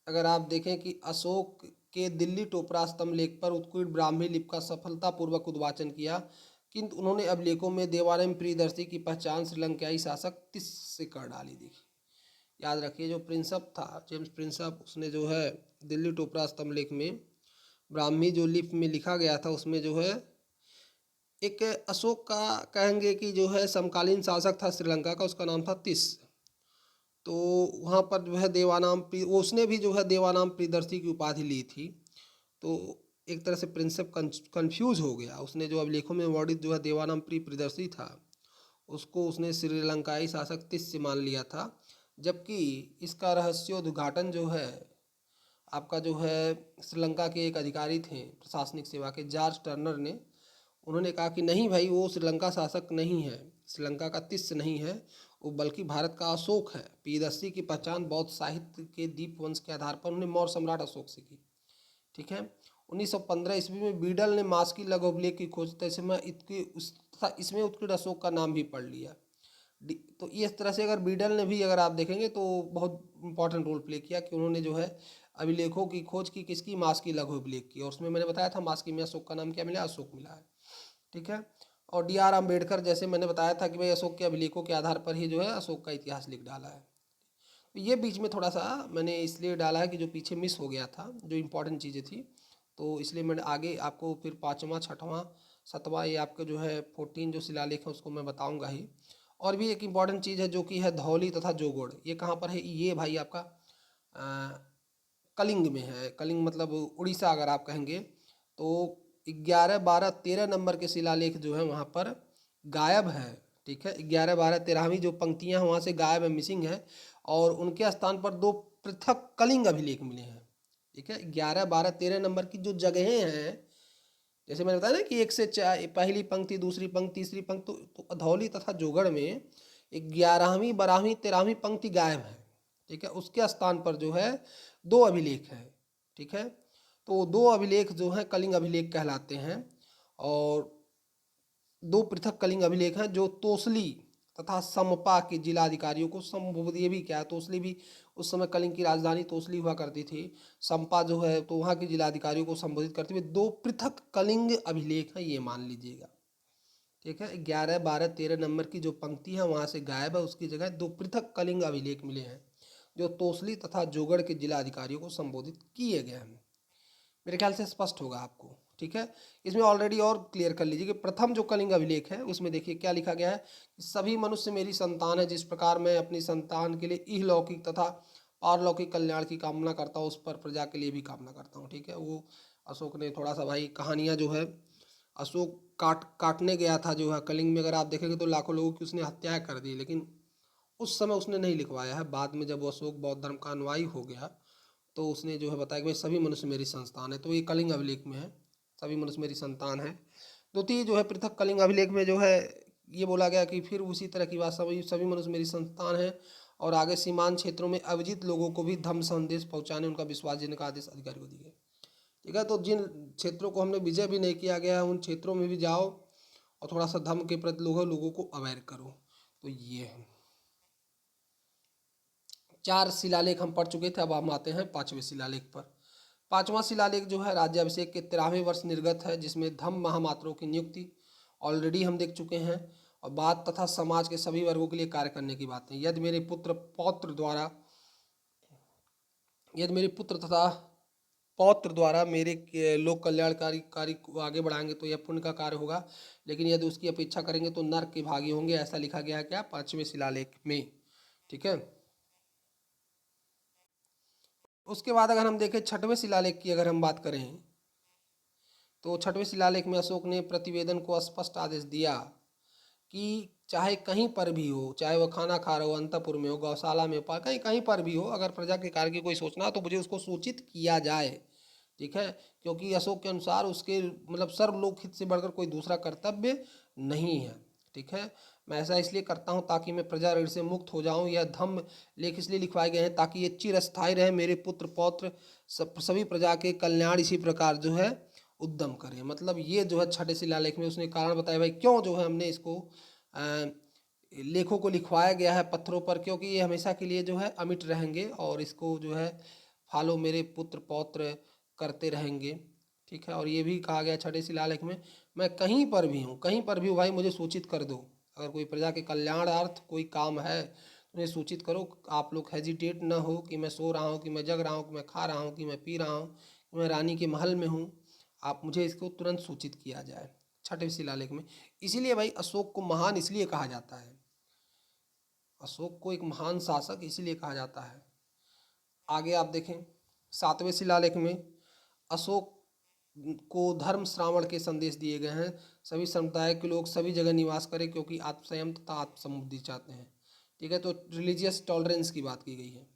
अगर आप देखें कि अशोक के दिल्ली टोपरा स्तंभ लेख पर उत्कीर्ण ब्राह्मी लिपि का सफलतापूर्वक उद्वाचन किया, किंतु उन्होंने अभिलेखों में देवानंद प्रियदर्शी की पहचान श्रीलंकाई शासक तिस से कर डाली। देखिए, याद रखिए, जो प्रिंसप था जेम्स प्रिंसप, उसने जो है दिल्ली टोपरा स्तंभ लेख में ब्राह्मी जो लिपि में लिखा गया था उसमें जो है एक अशोक का कहेंगे कि जो है समकालीन शासक था श्रीलंका का, उसका नाम था तिस। तो वहाँ पर जो है वो उसने भी जो है देवानाम प्रियदर्शी की उपाधि ली थी। तो एक तरह से प्रिंसिप कंफ्यूज हो गया, उसने जो अभिलेखों में वर्णित जो है देवानाम प्रियदर्शी था उसको उसने श्रीलंकाई शासक तिस से मान लिया था। जबकि इसका रहस्योद्घाटन जो है आपका जो है श्रीलंका के एक अधिकारी थे प्रशासनिक सेवा के, जॉर्ज टर्नर ने, उन्होंने कहा कि नहीं भाई, वो श्रीलंका शासक नहीं है, श्रीलंका का तिस नहीं है वो, बल्कि भारत का अशोक है। प्रियदर्शी की पहचान बौद्ध साहित्य के दीप वंश के आधार पर उन्होंने मौर्य सम्राट अशोक से की, ठीक है। 1915 ईस्वी में बीडल ने मास्की लघु अभिलेख की खोज, तैसे में इसमें उत्कीर्ण अशोक का नाम भी पढ़ लिया। तो इस तरह से अगर बीडल ने भी, अगर आप देखेंगे तो बहुत इंपॉर्टेंट रोल प्ले किया कि उन्होंने जो है अभिलेखों की खोज की, किसकी? मास्की लघु अभिलेख की। और उसमें मैंने बताया था मास्की में अशोक का नाम क्या मिला? अशोक मिला है, ठीक है। और D.R. अम्बेडकर, जैसे मैंने बताया था कि भाई अशोक के अभिलेखों के आधार पर ही जो है अशोक का इतिहास लिख डाला है। तो ये बीच में थोड़ा सा मैंने इसलिए डाला है कि जो पीछे मिस हो गया था, जो इम्पोर्टेंट चीज़ें थी, तो इसलिए मैंने आगे आपको फिर 5वां 6वां 7वां ये आपके जो है 14 जो शिलालेख है उसको मैं बताऊंगा ही। और भी एक इम्पॉर्टेंट चीज़ है जो कि है धौली तथा जोगोड़। ये कहाँ पर है? ये भाई आपका कलिंग में है। कलिंग मतलब उड़ीसा अगर आप कहेंगे तो 11 12 13 नंबर के शिलालेख जो है वहाँ पर गायब है, ठीक है। 11 12 13वीं जो पंक्तियाँ हैं वहाँ से गायब है, मिसिंग है, और उनके स्थान पर 2 पृथक कलिंग अभिलेख मिले हैं, ठीक है। 11 12 13 नंबर की जो जगहें हैं, जैसे मैंने बताया ना कि 1 से 4 पहली पंक्ति, दूसरी पंक्ति, तीसरी पंक्ति, तो अधौली तथा जोगड़ में 11वीं 12वीं 13वीं पंक्ति गायब है, ठीक है। उसके स्थान पर जो है 2 अभिलेख है, ठीक है। तो 2 अभिलेख जो हैं कलिंग अभिलेख कहलाते हैं। और 2 पृथक कलिंग अभिलेख हैं जो तोसली तथा समपा के जिलाधिकारियों को संबोधित। ये भी क्या है, तोसली भी उस समय कलिंग की राजधानी तोसली हुआ करती थी। समपा जो है तो वहाँ के जिलाधिकारियों को संबोधित करते हुए 2 पृथक कलिंग अभिलेख हैं, ये मान लीजिएगा, ठीक है। 11 12 13 नंबर की जो पंक्ति है वहाँ से गायब है, उसकी जगह 2 पृथक कलिंग अभिलेख मिले हैं जो तोसली तथा जोगड़ के जिलाधिकारियों को संबोधित किए गए हैं। मेरे ख्याल से स्पष्ट होगा आपको, ठीक है। इसमें ऑलरेडी और क्लियर कर लीजिए कि प्रथम जो कलिंग अभिलेख है उसमें देखिए क्या लिखा गया है, सभी मनुष्य मेरी संतान है, जिस प्रकार मैं अपनी संतान के लिए इहलौकिक तथा पारलौकिक कल्याण की कामना करता हूँ, उस पर प्रजा के लिए भी कामना करता हूँ, ठीक है। वो अशोक ने थोड़ा सा भाई कहानियाँ जो है, अशोक काटने गया था जो है कलिंग में, अगर आप देखेंगे तो लाखों लोगों की उसने हत्याएं कर दी, लेकिन उस समय उसने नहीं लिखवाया है। बाद में जब वो अशोक बौद्ध धर्म का अनुयायी हो गया तो उसने जो है बताया कि भाई सभी मनुष्य मेरी संतान है, तो ये कलिंग अभिलेख में है, सभी मनुष्य मेरी संतान है। द्वितीय जो है पृथक कलिंग अभिलेख में जो है ये बोला गया कि फिर उसी तरह की बात, सभी सभी मनुष्य मेरी संतान है, और आगे सीमांत क्षेत्रों में अविजित लोगों को भी धम्म संदेश पहुंचाने उनका विश्वास जीने का आदेश अधिकारी को दिए, ठीक है। तो जिन क्षेत्रों को हमने विजय भी नहीं किया गया है उन क्षेत्रों में भी जाओ और थोड़ा सा धम्म के प्रति लोगों को अवेयर करो। तो ये है 4 शिलालेख हम पढ़ चुके थे। अब हम आते हैं 5वें शिलालेख पर। 5वां शिलालेख जो है राज्याभिषेक के 13वें वर्ष निर्गत है, जिसमें धम्म महामात्रों की नियुक्ति ऑलरेडी हम देख चुके हैं, और बात तथा समाज के सभी वर्गों के लिए कार्य करने की बात है। यदि मेरे पुत्र तथा पौत्र द्वारा मेरे लोक कल्याणकारी कार्य को आगे बढ़ाएंगे तो यह पुण्य का कार्य होगा, लेकिन यदि उसकी अपेक्षा करेंगे तो नर्क के भागी होंगे। ऐसा लिखा गया है क्या, 5वें शिलालेख में। ठीक है। उसके बाद अगर हम देखें 6वें शिलालेख की अगर हम बात करें, तो 6वें शिलालेख में अशोक ने प्रतिवेदन को स्पष्ट आदेश दिया कि चाहे कहीं पर भी हो, चाहे वह खाना खा रहा हो, अंतपुर में हो, गौशाला में, कहीं कहीं पर भी हो, अगर प्रजा के कार्य की कोई सोचना हो तो मुझे उसको सूचित किया जाए। ठीक है। क्योंकि अशोक के अनुसार उसके मतलब सर्वलोक हित से बढ़कर कोई दूसरा कर्तव्य नहीं है। ठीक है। मैं ऐसा इसलिए करता हूँ ताकि मैं प्रजा ऋण से मुक्त हो जाऊँ। यह धम्म लेख इसलिए लिखवाए गए हैं ताकि ये चिरस्थायी रहे, मेरे पुत्र पौत्र सभी प्रजा के कल्याण इसी प्रकार जो है उद्यम करें। मतलब ये जो है 6ठे शिलालेख में उसने कारण बताया भाई क्यों जो है हमने इसको लेखों को लिखवाया गया है पत्थरों पर, क्योंकि ये हमेशा के लिए जो है अमिट रहेंगे और इसको जो है फॉलो मेरे पुत्र पौत्र करते रहेंगे। ठीक है। और ये भी कहा गया 6ठे शिलालेख में, मैं कहीं पर भी हूँ, कहीं पर भी हूँ भाई मुझे सूचित कर दो। अगर कोई प्रजा के कल्याणार्थ कोई काम है तो मुझे सूचित करो। आप लोग हेजिटेट ना हो कि मैं सो रहा हूँ, कि मैं जग रहा हूँ, कि मैं खा रहा हूँ, कि मैं पी रहा हूँ, कि मैं रानी के महल में हूँ। आप मुझे इसको तुरंत सूचित किया जाए 6ठे शिलालेख में। इसीलिए भाई अशोक को महान इसलिए कहा जाता है, अशोक को एक महान शासक इसलिए कहा जाता है। आगे आप देखें 7वें शिलालेख में अशोक को धर्म श्रावण के संदेश दिए गए हैं। सभी समुदाय के लोग सभी जगह निवास करें क्योंकि आत्मसंयम तथा आत्मसमुद्धि चाहते हैं। ठीक है। तो रिलीजियस टॉलरेंस की बात की गई है।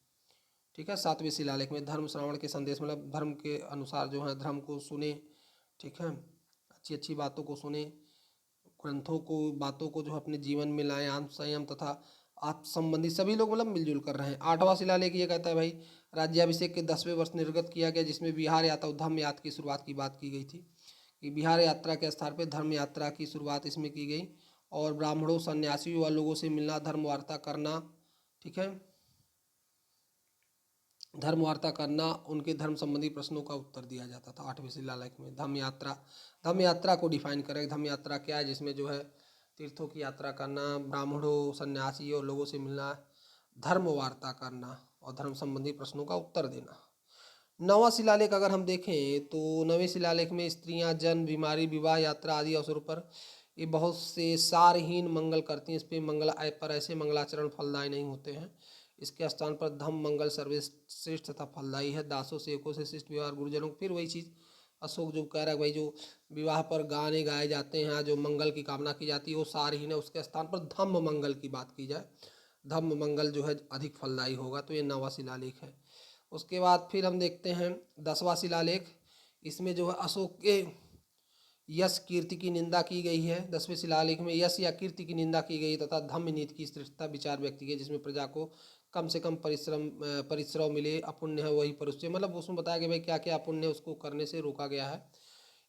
ठीक है। 7वें शिलालेख में धर्म श्रावण के संदेश मतलब धर्म के अनुसार जो है धर्म को सुने। ठीक है। अच्छी अच्छी बातों को सुने, ग्रंथों को बातों को जो है अपने जीवन में लाएं। आत्म संयम तथा आत्म संबंधी सभी लोग मतलब मिलजुल कर रहे हैं। 8वां शिलालेख ये कहता है भाई राज्याभिषेक के 10वें वर्ष निर्गत किया गया, जिसमें बिहार यात्रा धम्म यात्रा की शुरुआत की बात की गई थी कि बिहार यात्रा के स्थान पर धर्म यात्रा की शुरुआत इसमें की गई। और ब्राह्मणों सन्यासियों व लोगों से मिलना, धर्म वार्ता करना। ठीक है। धर्म वार्ता करना, उनके धर्म संबंधी प्रश्नों का उत्तर दिया जाता था 8वें शिलालेख में। धम्म यात्रा, धम्म यात्रा को डिफाइन करें, धम्म यात्रा क्या है, जिसमें जो है तीर्थों की यात्रा करना, ब्राह्मणों सन्यासी और लोगों से मिलना, धर्म वार्ता करना और धर्म संबंधी प्रश्नों का उत्तर देना। 9वां शिलालेख अगर हम देखें तो 9वें शिलालेख में स्त्रियां जन्म, बीमारी, विवाह, यात्रा आदि अवसरों पर ये बहुत से सारहीन मंगल करती हैं। इस पे पर ऐसे मंगलाचरण फलदायी नहीं होते हैं। इसके स्थान पर धम्म मंगल सर्वश्रेष्ठ तथा फलदायी है। दासों सेवकों से शिष्ट व्यवहार, गुरुजनों फिर वही चीज़ अशोक जो कह रहा है भाई, जो विवाह पर गाने गाए जाते हैं, जो मंगल की कामना की जाती है वो सारहीन है। उसके स्थान पर धम्म मंगल की बात की जाए, धम्म मंगल जो है अधिक फलदायी होगा। तो ये 9वां शिलालेख है। उसके बाद फिर हम देखते हैं 10वां शिलालेख। इसमें जो है अशोक के यश कीर्ति की निंदा की गई है। 10वें शिलालेख में यश या कीर्ति की निंदा की गई तथा धम्म नीति की श्रेष्ठता विचार व्यक्त किए, जिसमें प्रजा को कम से कम परिश्रम मिले, अपुण्य है वही पर उससे मतलब उसमें बताया गया भाई क्या क्या अपुण्य है उसको करने से रोका गया है।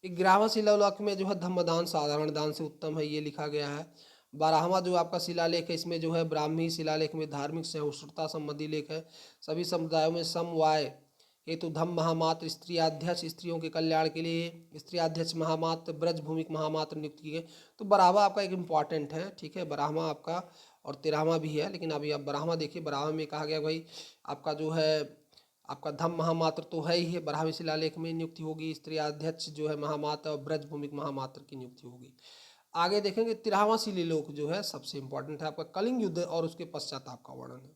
11वां शिलालेख में जो है धम्मदान साधारण दान से उत्तम है, ये लिखा गया है। 12वां जो आपका शिलालेख है इसमें जो है ब्राह्मी शिलालेख में धार्मिक सहिष्णुता संबंधी लेख है। सभी समुदायों में समवाय हेतु धम्म महामात्र स्त्री अध्यक्ष, स्त्रियों के कल्याण के लिए स्त्री अध्यक्ष महामात्र, ब्रज भूमिक महामात्र नियुक्त किए गए। तो 12वां आपका एक इम्पॉर्टेंट है। ठीक है। 12वां आपका और 13वां भी है, लेकिन अभी आप 12वां देखिए। 12वां में कहा गया भाई आपका जो है आपका धम्म महामात्र तो है ही है, 12वें शिलालेख में नियुक्ति होगी। स्त्री अध्यक्ष जो है महामात्र और ब्रज भूमिक महामात्र की नियुक्ति होगी। आगे देखेंगे 13वां शिलालेख जो है सबसे इंपॉर्टेंट है आपका कलिंग युद्ध और उसके पश्चात आपका वर्णन है।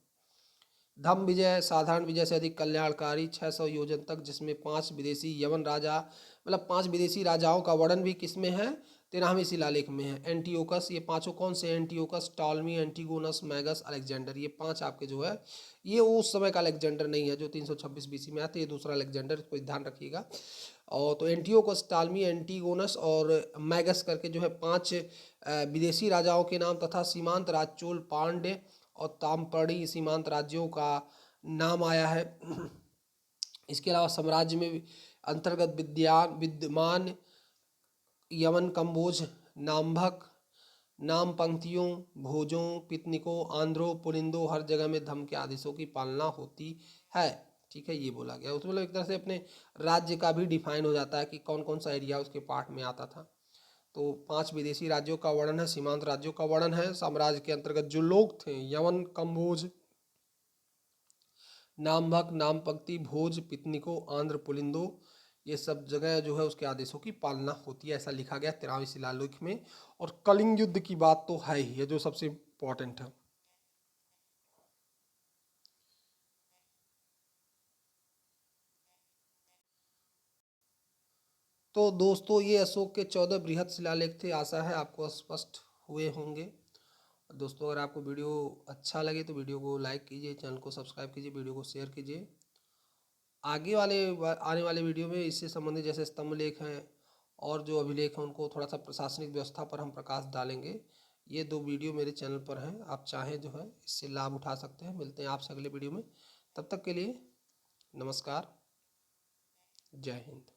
धम्म विजय साधारण विजय से अधिक कल्याणकारी, 600 योजन तक, जिसमें 5 विदेशी यवन राजा मतलब 5 विदेशी राजाओं का वर्णन भी किसमें है, 13वें शिलालेख में है। एंटीओकस, ये पांचों कौन से, Antiochus, Ptolemy, Antigonus, Magas, Alexander, ये 5 आपके जो है ये उस समय का अलेक्जेंडर नहीं है जो 326 बीसी में आते, ये दूसरा अलेक्जेंडर, इसको ध्यान रखिएगा। और तो एंटीओकस, टालमी, एंटीगोनस और मैगस करके जो है 5 विदेशी राजाओं के नाम तथा सीमांत राज चोल, पांड्य और तामपड़ी सीमांत राज्यों का नाम आया है। इसके अलावा साम्राज्य में अंतर्गत विद्यमान यवन, कंबोज, नामभक, नाम पंक्तियों, भोजों, पितनिकों, आंध्रों, पुलिंदों हर जगह में धम्म के आदेशों की पालना होती है। ठीक है। ये बोला गया उसमें मतलब एक तरह से अपने राज्य का भी डिफाइन हो जाता है कि कौन कौन सा एरिया उसके पार्ट में आता था। तो 5 विदेशी राज्यों का वर्णन है, सीमांत राज्यों का वर्णन है, साम्राज्य के अंतर्गत जो लोग थे यवन, कंबोज, नामभक, नाम पंक्ति, भोज, पितनिको, आंध्र पुलिंदो, ये सब जगह जो है उसके आदेशों की पालना होती है, ऐसा लिखा गया 13वीं शिलालेख में। और कलिंग युद्ध की बात तो है ही, ये जो सबसे इम्पोर्टेंट है। तो दोस्तों ये अशोक के 14 बृहद शिलालेख थे, आशा है आपको स्पष्ट हुए होंगे। दोस्तों अगर आपको वीडियो अच्छा लगे तो वीडियो को लाइक कीजिए, चैनल को सब्सक्राइब कीजिए, वीडियो को शेयर कीजिए। आगे आने वाले वीडियो में इससे संबंधित जैसे स्तंभ लेख हैं और जो अभिलेख हैं उनको थोड़ा सा प्रशासनिक व्यवस्था पर हम प्रकाश डालेंगे। ये 2 वीडियो मेरे चैनल पर हैं, आप चाहें जो है इससे लाभ उठा सकते हैं। मिलते हैं आपसे अगले वीडियो में, तब तक के लिए नमस्कार, जय हिंद।